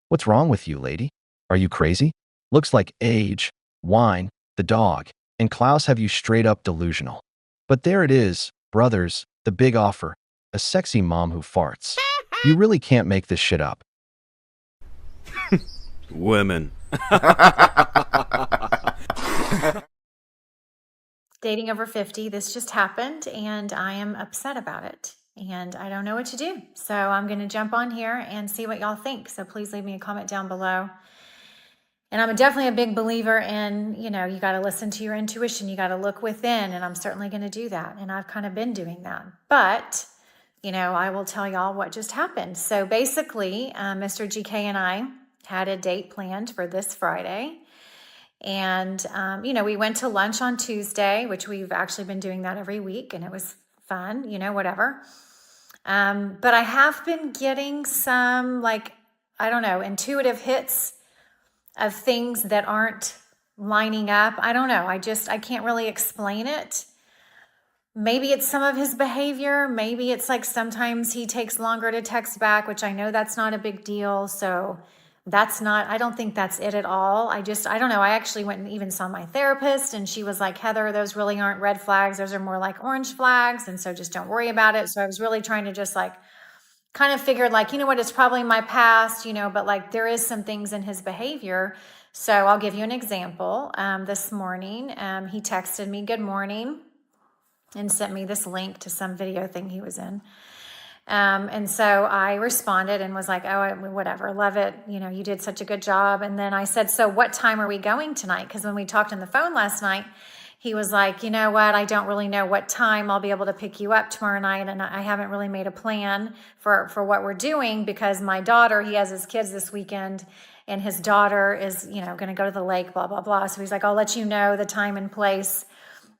What's wrong with you, lady? Are you crazy? Looks like age, wine, the dog, and Klaus have you straight up delusional. But there it is, brothers, the big offer. A sexy mom who farts. You really can't make this shit up. Women. Dating over 50, this just happened and I am upset about it and I don't know what to do. So I'm going to jump on here and see what y'all think. So please leave me a comment down below. And I'm definitely a big believer in, you got to listen to your intuition. You got to look within, and I'm certainly going to do that. And I've kind of been doing that. But, I will tell y'all what just happened. So basically, Mr. GK and I had a date planned for this Friday. And, we went to lunch on Tuesday, which we've actually been doing that every week. And it was fun, whatever. But I have been getting some, intuitive hits of things that aren't lining up. I don't know. I can't really explain it. Maybe it's some of his behavior. Maybe it's like sometimes he takes longer to text back, which I know that's not a big deal. So I don't think that's it at all. I don't know. I actually went and even saw my therapist and she was like, Heather, those really aren't red flags. Those are more like orange flags. And so just don't worry about it. So I was really trying to just kind of figured what, it's probably my past, but there is some things in his behavior. So I'll give you an example. This morning, he texted me good morning and sent me this link to some video thing he was in. And so I responded and was like, oh, whatever, love it. You did such a good job. And then I said, so what time are we going tonight? Because when we talked on the phone last night, he was like, you know what? I don't really know what time I'll be able to pick you up tomorrow night. And I haven't really made a plan for what we're doing because my daughter, he has his kids this weekend and his daughter is, going to go to the lake, blah, blah, blah. So he's like, I'll let you know the time and place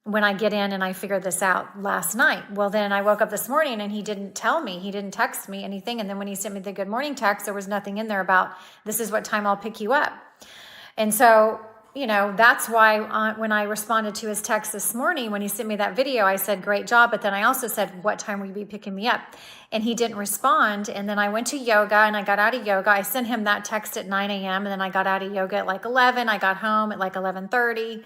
when I get in, and I figured this out last night. Well, then I woke up this morning and he didn't tell me, he didn't text me anything. And then when he sent me the good morning text, there was nothing in there about this is what time I'll pick you up. And so, that's why when I responded to his text this morning, when he sent me that video, I said, great job. But then I also said, what time will you be picking me up? And he didn't respond. And then I went to yoga and I got out of yoga. I sent him that text at 9 a.m. And then I got out of yoga at 11. I got home at 11:30.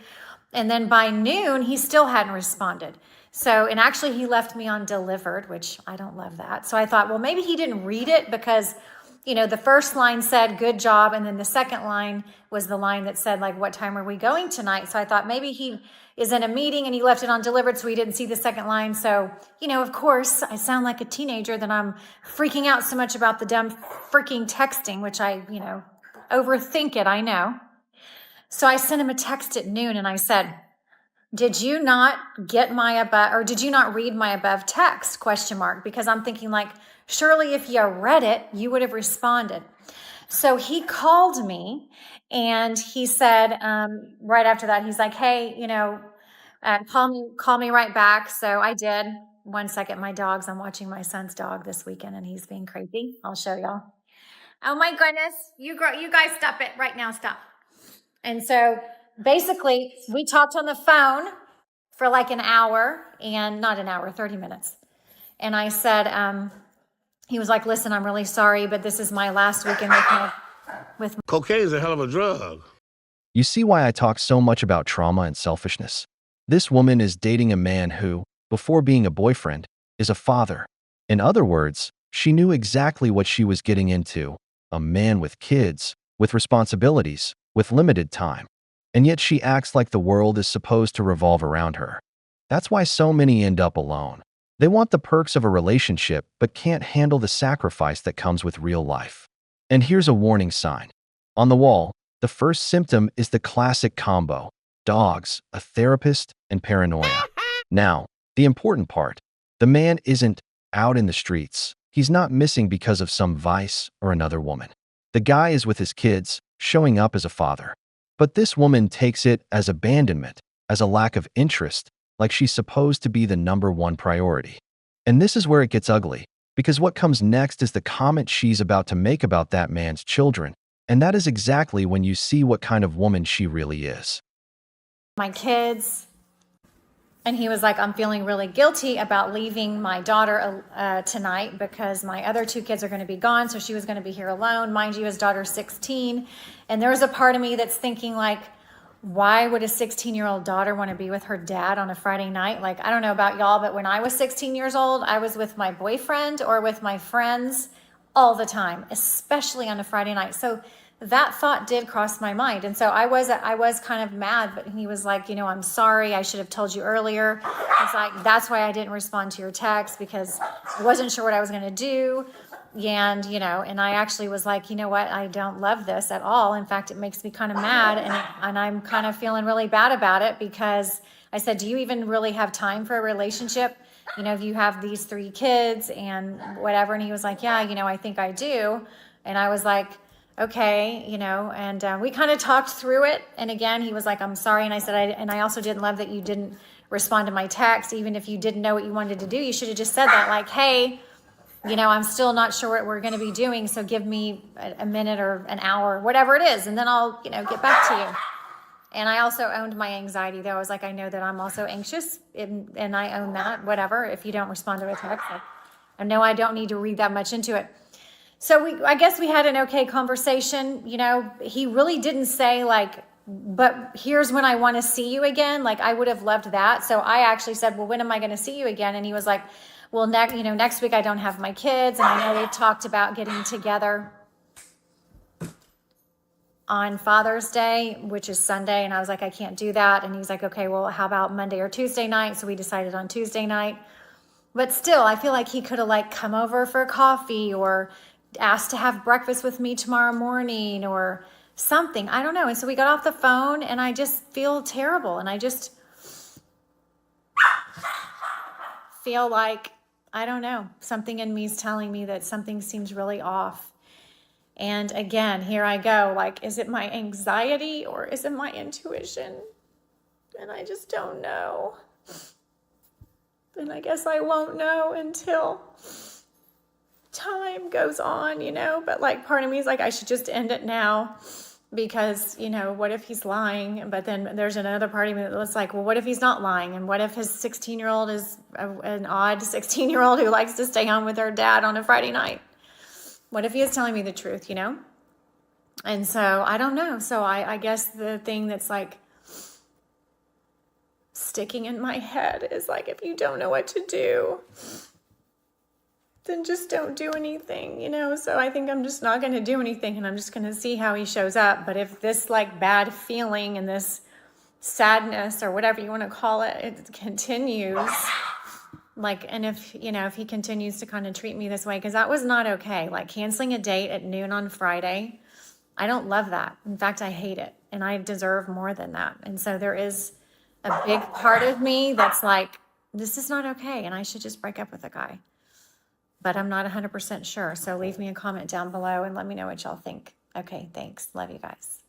And then by noon, he still hadn't responded. So, and actually he left me on delivered, which I don't love that. So I thought, well, maybe he didn't read it because the first line said, good job. And then the second line was the line that said, what time are we going tonight? So I thought maybe he is in a meeting and he left it on delivered, so he didn't see the second line. So, of course, I sound like a teenager that I'm freaking out so much about the dumb freaking texting, which I, overthink it, I know. So I sent him a text at noon and I said, did you not get did you not read my above text? ? Because I'm thinking surely if you read it, you would have responded. So he called me and he said, right after that, he's like, hey, call me right back. So I did. 1 second, I'm watching my son's dog this weekend and he's being crazy. I'll show y'all. Oh my goodness. You guys stop it right now. Stop. And so basically we talked on the phone for an hour and not an hour, 30 minutes. And I said, he was like, listen, I'm really sorry, but this is my last weekend with Cocaine is a hell of a drug. You see why I talk so much about trauma and selfishness? This woman is dating a man who, before being a boyfriend, is a father. In other words, she knew exactly what she was getting into, a man with kids, with responsibilities, with limited time. And yet she acts like the world is supposed to revolve around her. That's why so many end up alone. They want the perks of a relationship but can't handle the sacrifice that comes with real life. And here's a warning sign. On the wall, the first symptom is the classic combo: dogs, a therapist, and paranoia. Now, the important part: the man isn't out in the streets. He's not missing because of some vice or another woman. The guy is with his kids, showing up as a father. But this woman takes it as abandonment, as a lack of interest, like she's supposed to be the number one priority. And this is where it gets ugly, because what comes next is the comment she's about to make about that man's children, and that is exactly when you see what kind of woman she really is. My kids. And he was like, I'm feeling really guilty about leaving my daughter tonight because my other two kids are going to be gone. So she was going to be here alone. Mind you, his daughter's 16. And there's a part of me that's thinking like, why would a 16-year-old daughter want to be with her dad on a Friday night? Like, I don't know about y'all, but when I was 16 years old, I was with my boyfriend or with my friends all the time, especially on a Friday night. So that thought did cross my mind. And so I was kind of mad, but he was like, I'm sorry. I should have told you earlier. It's like, that's why I didn't respond to your text, because I wasn't sure what I was going to do. And, and I actually was like, you know what? I don't love this at all. In fact, it makes me kind of mad. And I'm kind of feeling really bad about it, because I said, do you even really have time for a relationship? If you have these 3 kids and whatever. And he was like, yeah, I think I do. And I was like, okay, and we kind of talked through it. And again, he was like, I'm sorry. And I said, I also didn't love that you didn't respond to my text. Even if you didn't know what you wanted to do, you should have just said that, like, hey, I'm still not sure what we're going to be doing. So give me a minute or an hour, whatever it is. And then I'll, get back to you. And I also owned my anxiety, though. I was like, I know that I'm also anxious, and I own that, whatever. If you don't respond to a text, I know I don't need to read that much into it. So I guess we had an okay conversation. He really didn't say like, but here's when I want to see you again. Like, I would have loved that. So I actually said, well, when am I going to see you again? And he was like, well, next week I don't have my kids. And I know they talked about getting together on Father's Day, which is Sunday. And I was like, I can't do that. And he's like, okay, well, how about Monday or Tuesday night? So we decided on Tuesday night. But still, I feel like he could have like come over for coffee or asked to have breakfast with me tomorrow morning or something. I don't know. And so we got off the phone, and I just feel terrible. And I just feel like, I don't know, something in me is telling me that something seems really off. And again, here I go. Like, is it my anxiety or is it my intuition? And I just don't know. And I guess I won't know until time goes on, but like part of me is like, I should just end it now, because, what if he's lying? But then there's another part of me that's like, well, what if he's not lying? And what if his 16-year-old is an odd 16-year-old who likes to stay home with her dad on a Friday night? What if he is telling me the truth, And so I don't know. So I guess the thing that's like sticking in my head is like, if you don't know what to do, then just don't do anything, So I think I'm just not going to do anything, and I'm just going to see how he shows up. But if this like bad feeling and this sadness or whatever you want to call it, it continues, like, and if he continues to kind of treat me this way, because that was not okay. Like canceling a date at noon on Friday, I don't love that. In fact, I hate it, and I deserve more than that. And so there is a big part of me that's like, this is not okay, and I should just break up with a guy. But I'm not 100% sure. So leave me a comment down below and let me know what y'all think. Okay, thanks. Love you guys.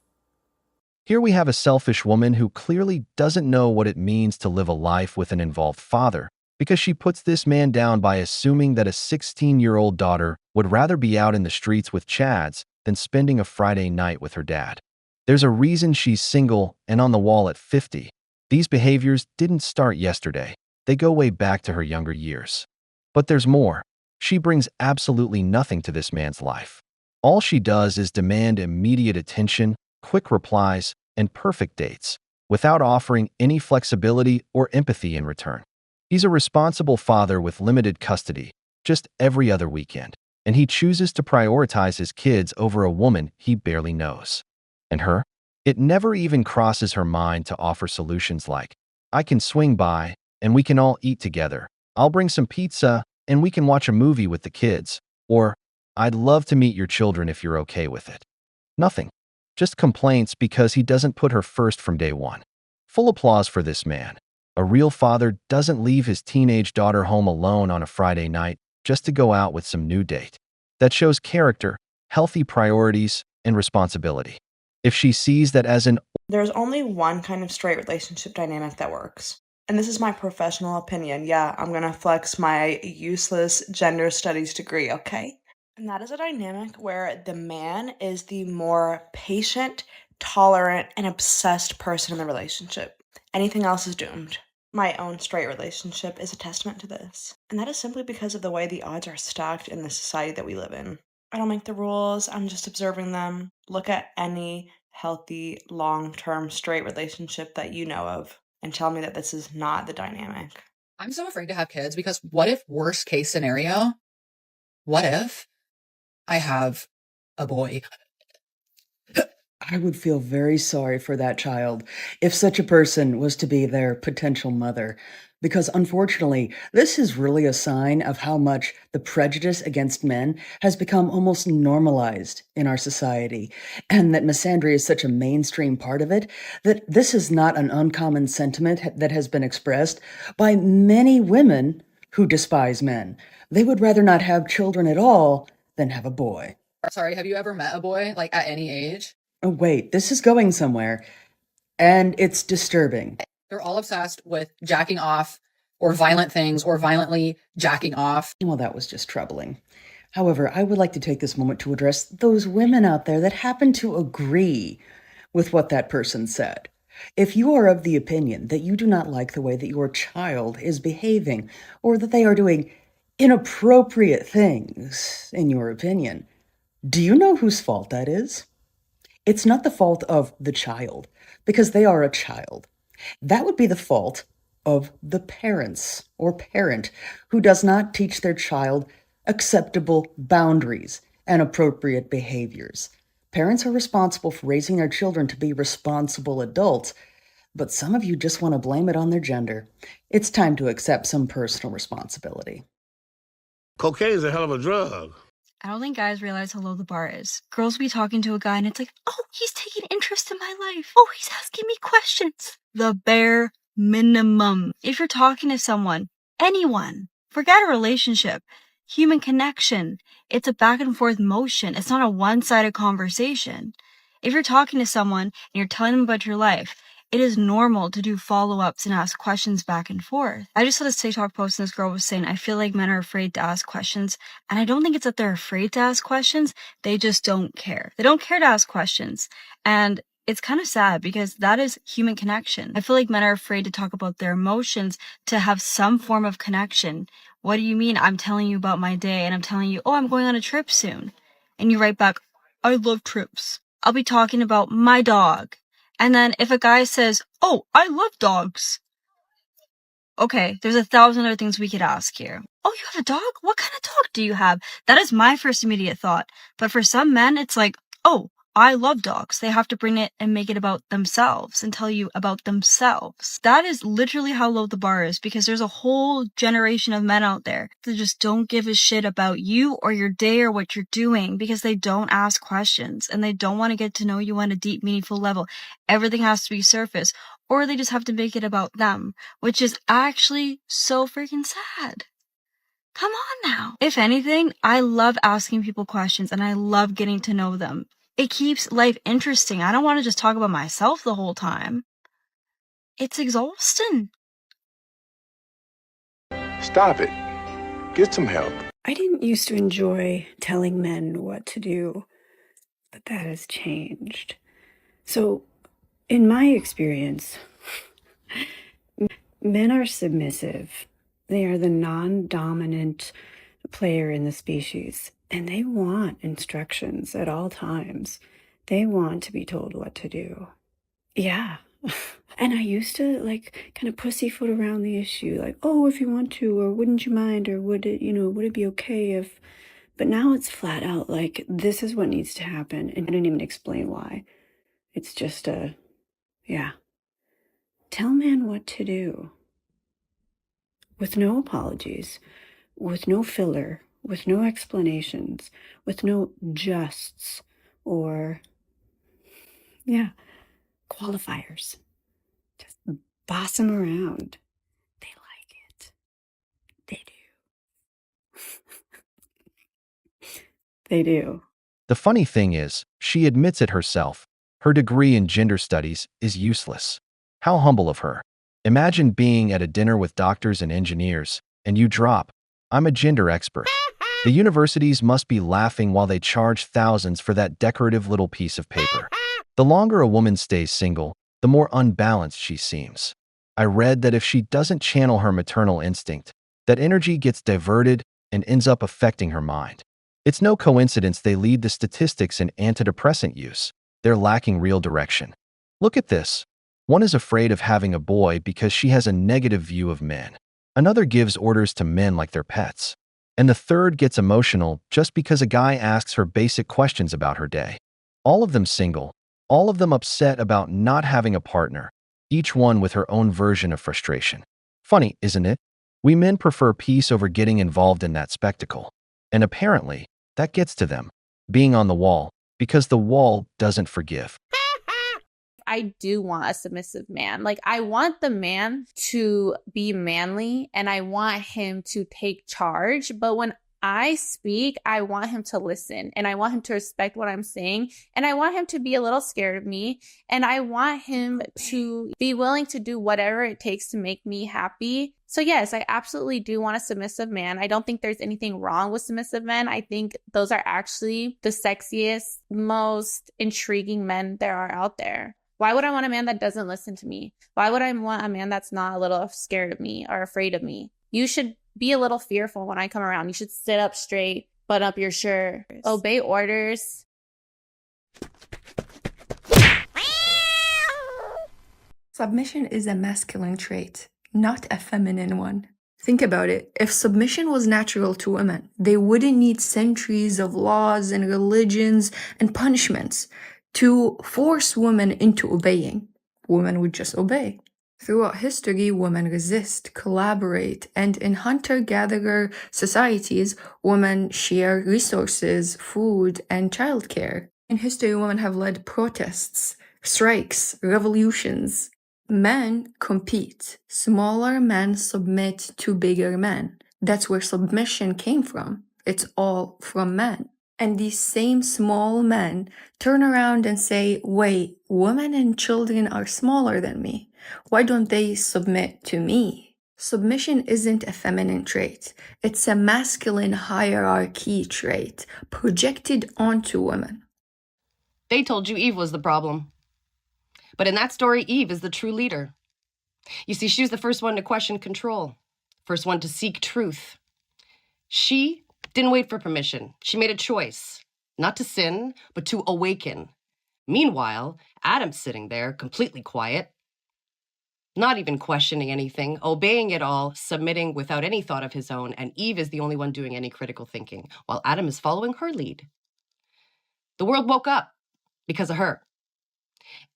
Here we have a selfish woman who clearly doesn't know what it means to live a life with an involved father, because she puts this man down by assuming that a 16-year-old daughter would rather be out in the streets with Chads than spending a Friday night with her dad. There's a reason she's single and on the wall at 50. These behaviors didn't start yesterday. They go way back to her younger years. But there's more. She brings absolutely nothing to this man's life. All she does is demand immediate attention, quick replies, and perfect dates, without offering any flexibility or empathy in return. He's a responsible father with limited custody, just every other weekend. And he chooses to prioritize his kids over a woman he barely knows. And her? It never even crosses her mind to offer solutions like, I can swing by and we can all eat together. I'll bring some pizza and we can watch a movie with the kids. Or, I'd love to meet your children if you're okay with it. Nothing. Just complaints because he doesn't put her first from day one. Full applause for this man. A real father doesn't leave his teenage daughter home alone on a Friday night just to go out with some new date. That shows character, healthy priorities, and responsibility. If she sees that as an There's only one kind of straight relationship dynamic that works. And this is my professional opinion. Yeah, I'm gonna flex my useless gender studies degree, okay? And that is a dynamic where the man is the more patient, tolerant, and obsessed person in the relationship. Anything else is doomed. My own straight relationship is a testament to this. And that is simply because of the way the odds are stacked in the society that we live in. I don't make the rules, I'm just observing them. Look at any healthy, long-term straight relationship that you know of and tell me that this is not the dynamic. I'm so afraid to have kids because what if, worst case scenario, what if I have a boy? I would feel very sorry for that child if such a person was to be their potential mother, because unfortunately, this is really a sign of how much the prejudice against men has become almost normalized in our society, and that misandry is such a mainstream part of it, that this is not an uncommon sentiment that has been expressed by many women who despise men. They would rather not have children at all than have a boy. Sorry, have you ever met a boy, like at any age? Oh, wait, this is going somewhere, and it's disturbing. They're all obsessed with jacking off or violent things or violently jacking off. Well, that was just troubling. However, I would like to take this moment to address those women out there that happen to agree with what that person said. If you are of the opinion that you do not like the way that your child is behaving, or that they are doing inappropriate things, in your opinion, do you know whose fault that is? It's not the fault of the child, because they are a child. That would be the fault of the parents or parent who does not teach their child acceptable boundaries and appropriate behaviors. Parents are responsible for raising their children to be responsible adults, but some of you just want to blame it on their gender. It's time to accept some personal responsibility. Cocaine's a hell of a drug. I don't think guys realize how low the bar is. Girls will be talking to a guy and it's like, oh, he's taking interest in my life. Oh, he's asking me questions. The bare minimum. If you're talking to someone, anyone, forget a relationship, human connection, it's a back and forth motion. It's not a one-sided conversation. If you're talking to someone and you're telling them about your life, it is normal to do follow-ups and ask questions back and forth. I just saw this TikTok post and this girl was saying, I feel like men are afraid to ask questions. And I don't think it's that they're afraid to ask questions. They just don't care. They don't care to ask questions. And it's kind of sad because that is human connection. I feel like men are afraid to talk about their emotions to have some form of connection. What do you mean? I'm telling you about my day and I'm telling you, oh, I'm going on a trip soon. And you write back, I love trips. I'll be talking about my dog. And then if a guy says, oh, I love dogs. Okay, there's 1,000 other things we could ask here. Oh, you have a dog? What kind of dog do you have? That is my first immediate thought. But for some men, it's like, oh, I love dogs. They have to bring it and make it about themselves and tell you about themselves. That is literally how low the bar is, because there's a whole generation of men out there that just don't give a shit about you or your day or what you're doing because they don't ask questions and they don't want to get to know you on a deep, meaningful level. Everything has to be surface, or they just have to make it about them, which is actually so freaking sad. Come on now. If anything, I love asking people questions and I love getting to know them. It keeps life interesting. I don't want to just talk about myself the whole time. It's exhausting. Stop it. Get some help. I didn't used to enjoy telling men what to do, but that has changed. So, in my experience, men are submissive. They are the non-dominant player in the species, and they want instructions at all times. They want to be told what to do. Yeah, And I used to like kind of pussyfoot around the issue, like, oh, if you want to, or wouldn't you mind, or would it, would it be okay if, but now it's flat out like, this is what needs to happen. And I didn't even explain why. It's just yeah. Tell man what to do. With no apologies, with no filler, with no explanations, with no justs or, yeah, qualifiers. Just boss them around. They like it. They do. They do. The funny thing is, she admits it herself. Her degree in gender studies is useless. How humble of her. Imagine being at a dinner with doctors and engineers, and you drop, "I'm a gender expert." The universities must be laughing while they charge thousands for that decorative little piece of paper. The longer a woman stays single, the more unbalanced she seems. I read that if she doesn't channel her maternal instinct, that energy gets diverted and ends up affecting her mind. It's no coincidence they lead the statistics in antidepressant use. They're lacking real direction. Look at this. One is afraid of having a boy because she has a negative view of men. Another gives orders to men like they're pets. And the third gets emotional just because a guy asks her basic questions about her day. All of them single, all of them upset about not having a partner, each one with her own version of frustration. Funny, isn't it? We men prefer peace over getting involved in that spectacle. And apparently, that gets to them, being on the wall, because the wall doesn't forgive. I do want a submissive man. Like, I want the man to be manly and I want him to take charge. But when I speak, I want him to listen and I want him to respect what I'm saying. And I want him to be a little scared of me. And I want him to be willing to do whatever it takes to make me happy. So yes, I absolutely do want a submissive man. I don't think there's anything wrong with submissive men. I think those are actually the sexiest, most intriguing men there are out there. Why would I want a man that doesn't listen to me? Why would I want a man that's not a little scared of me or afraid of me? You should be a little fearful when I come around. You should sit up straight, button up your shirt, obey orders. Submission is a masculine trait, not a feminine one. Think about it. If submission was natural to women, they wouldn't need centuries of laws and religions and punishments to force women into obeying. Women would just obey. Throughout history, women resist, collaborate, and in hunter-gatherer societies, women share resources, food, and childcare. In history, women have led protests, strikes, revolutions. Men compete. Smaller men submit to bigger men. That's where submission came from. It's all from men. And these same small men turn around and say, wait, women and children are smaller than me. Why don't they submit to me? Submission isn't a feminine trait. It's a masculine hierarchy trait projected onto women. They told you Eve was the problem. But in that story, Eve is the true leader. You see, she was the first one to question control, first one to seek truth. She didn't wait for permission. She made a choice, not to sin, but to awaken. Meanwhile, Adam's sitting there, completely quiet, not even questioning anything, obeying it all, submitting without any thought of his own, and Eve is the only one doing any critical thinking, while Adam is following her lead. The world woke up because of her.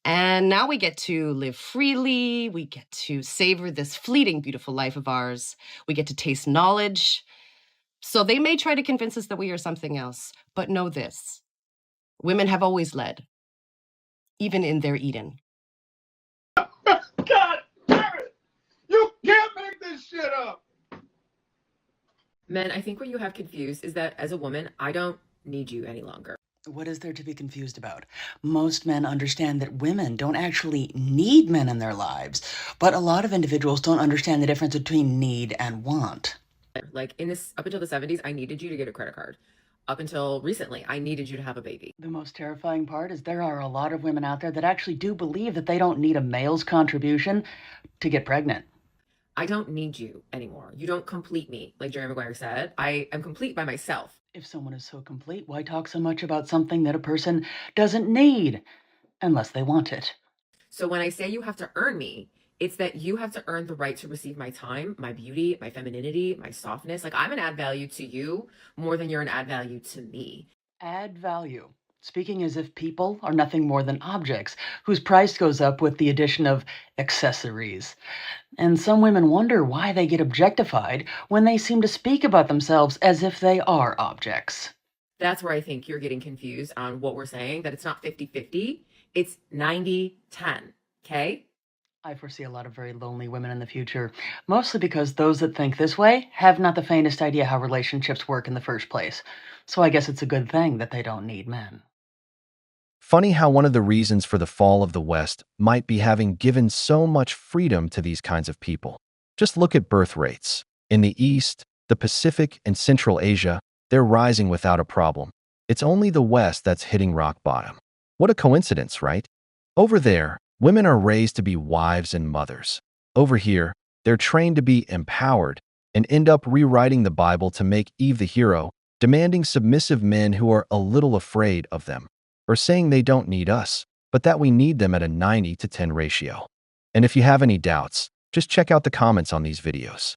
And now we get to live freely, we get to savor this fleeting, beautiful life of ours, we get to taste knowledge. So they may try to convince us that we are something else, but know this. Women have always led, even in their Eden. God damn it! You can't make this shit up! Men, I think what you have confused is that as a woman, I don't need you any longer. What is there to be confused about? Most men understand that women don't actually need men in their lives, but a lot of individuals don't understand the difference between need and want. Like up until the 70s, I needed you to get a credit card. Up until recently, I needed you to have a baby. The most terrifying part is there are a lot of women out there that actually do believe that they don't need a male's contribution to get pregnant. I don't need you anymore. You don't complete me. Like Jerry Maguire said, I am complete by myself. If someone is so complete, why talk so much about something that a person doesn't need unless they want it? So when I say you have to earn me, it's that you have to earn the right to receive my time, my beauty, my femininity, my softness. Like I'm an add value to you more than you're an add value to me. Add value. Speaking as if people are nothing more than objects whose price goes up with the addition of accessories. And some women wonder why they get objectified when they seem to speak about themselves as if they are objects. That's where I think you're getting confused on what we're saying, that it's not 50-50, it's 90-10, okay? I foresee a lot of very lonely women in the future, mostly because those that think this way have not the faintest idea how relationships work in the first place. So I guess it's a good thing that they don't need men. Funny how one of the reasons for the fall of the West might be having given so much freedom to these kinds of people. Just look at birth rates. In the East, the Pacific, and Central Asia, they're rising without a problem. It's only the West that's hitting rock bottom. What a coincidence, right? Over there, women are raised to be wives and mothers. Over here, they're trained to be empowered and end up rewriting the Bible to make Eve the hero, demanding submissive men who are a little afraid of them, or saying they don't need us, but that we need them at a 90-10 ratio. And if you have any doubts, just check out the comments on these videos.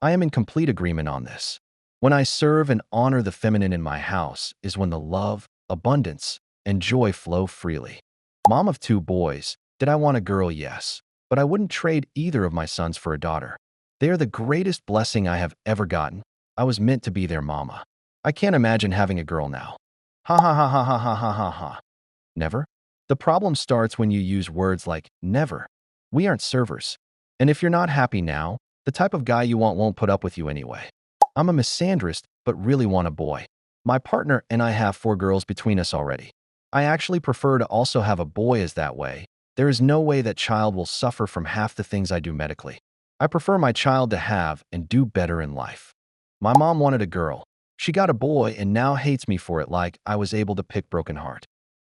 I am in complete agreement on this. When I serve and honor the feminine in my house is when the love, abundance, and joy flow freely. Mom of 2 boys, did I want a girl? Yes, but I wouldn't trade either of my sons for a daughter. They are the greatest blessing I have ever gotten. I was meant to be their mama. I can't imagine having a girl now. Ha ha ha ha ha ha ha ha ha. Never? The problem starts when you use words like never. We aren't servers. And if you're not happy now, the type of guy you want won't put up with you anyway. I'm a misandrist, but really want a boy. My partner and I have 4 girls between us already. I actually prefer to also have a boy, as that way there is no way that child will suffer from half the things I do medically. I prefer my child to have and do better in life. My mom wanted a girl. She got a boy and now hates me for it, like I was able to pick broken heart.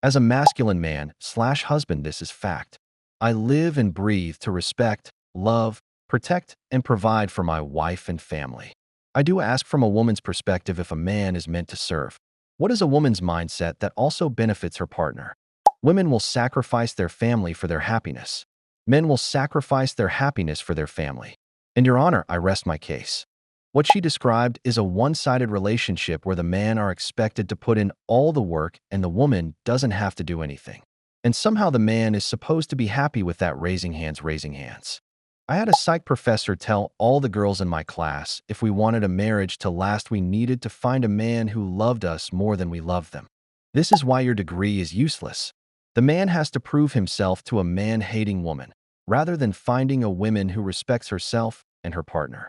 As a masculine man/husband, this is fact. I live and breathe to respect, love, protect, and provide for my wife and family. I do ask from a woman's perspective if a man is meant to serve. What is a woman's mindset that also benefits her partner? Women will sacrifice their family for their happiness. Men will sacrifice their happiness for their family. In your honor, I rest my case. What she described is a one-sided relationship where the man are expected to put in all the work and the woman doesn't have to do anything. And somehow the man is supposed to be happy with that raising hands. I had a psych professor tell all the girls in my class if we wanted a marriage to last, we needed to find a man who loved us more than we loved them. This is why your degree is useless. The man has to prove himself to a man-hating woman, rather than finding a woman who respects herself and her partner.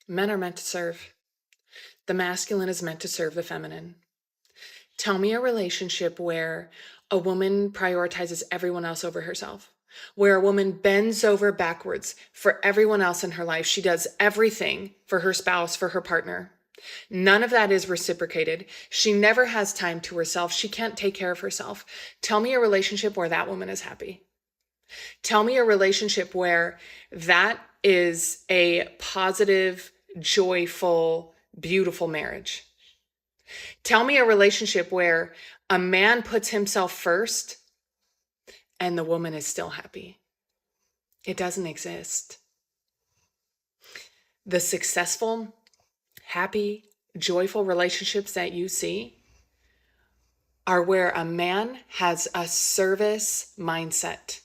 Men are meant to serve. The masculine is meant to serve the feminine. Tell me a relationship where a woman prioritizes everyone else over herself, where a woman bends over backwards for everyone else in her life. She does everything for her spouse, for her partner. None of that is reciprocated. She never has time to herself. She can't take care of herself. Tell me a relationship where that woman is happy. Tell me a relationship where that is a positive, joyful, beautiful marriage. Tell me a relationship where a man puts himself first and the woman is still happy. It doesn't exist. The successful, happy, joyful relationships that you see are where a man has a service mindset,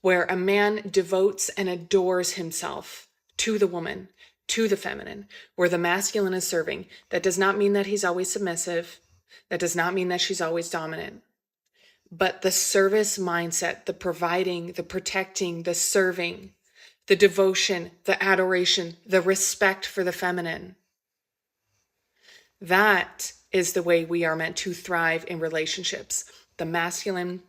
where a man devotes and adores himself to the woman, to the feminine, where the masculine is serving. That does not mean that he's always submissive. That does not mean that she's always dominant. But the service mindset, the providing, the protecting, the serving, the devotion, the adoration, the respect for the feminine, that is the way we are meant to thrive in relationships. The masculine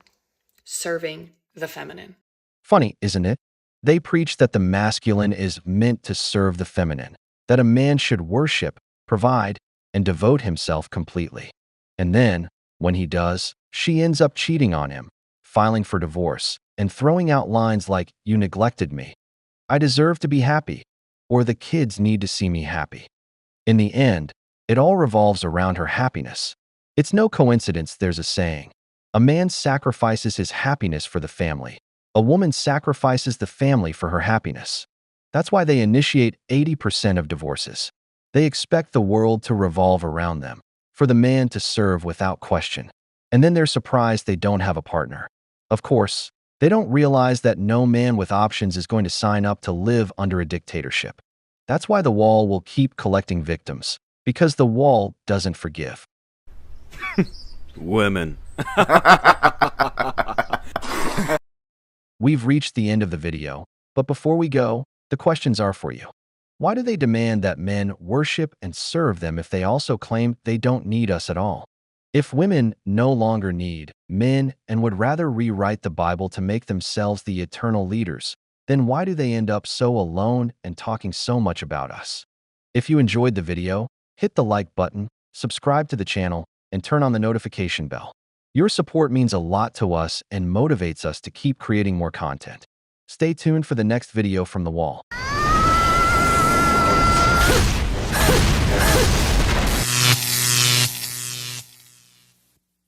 serving the feminine. Funny, isn't it? They preach that the masculine is meant to serve the feminine, that a man should worship, provide, and devote himself completely. And then, when he does, she ends up cheating on him, filing for divorce, and throwing out lines like, "You neglected me. I deserve to be happy," or "The kids need to see me happy." In the end, it all revolves around her happiness. It's no coincidence there's a saying, a man sacrifices his happiness for the family. A woman sacrifices the family for her happiness. That's why they initiate 80% of divorces. They expect the world to revolve around them, for the man to serve without question. And then they're surprised they don't have a partner. Of course, they don't realize that no man with options is going to sign up to live under a dictatorship. That's why the wall will keep collecting victims, because the wall doesn't forgive. Women. We've reached the end of the video, but before we go, the questions are for you. Why do they demand that men worship and serve them if they also claim they don't need us at all? If women no longer need men and would rather rewrite the Bible to make themselves the eternal leaders, then why do they end up so alone and talking so much about us? If you enjoyed the video, hit the like button, subscribe to the channel, and turn on the notification bell. Your support means a lot to us and motivates us to keep creating more content. Stay tuned for the next video from the wall.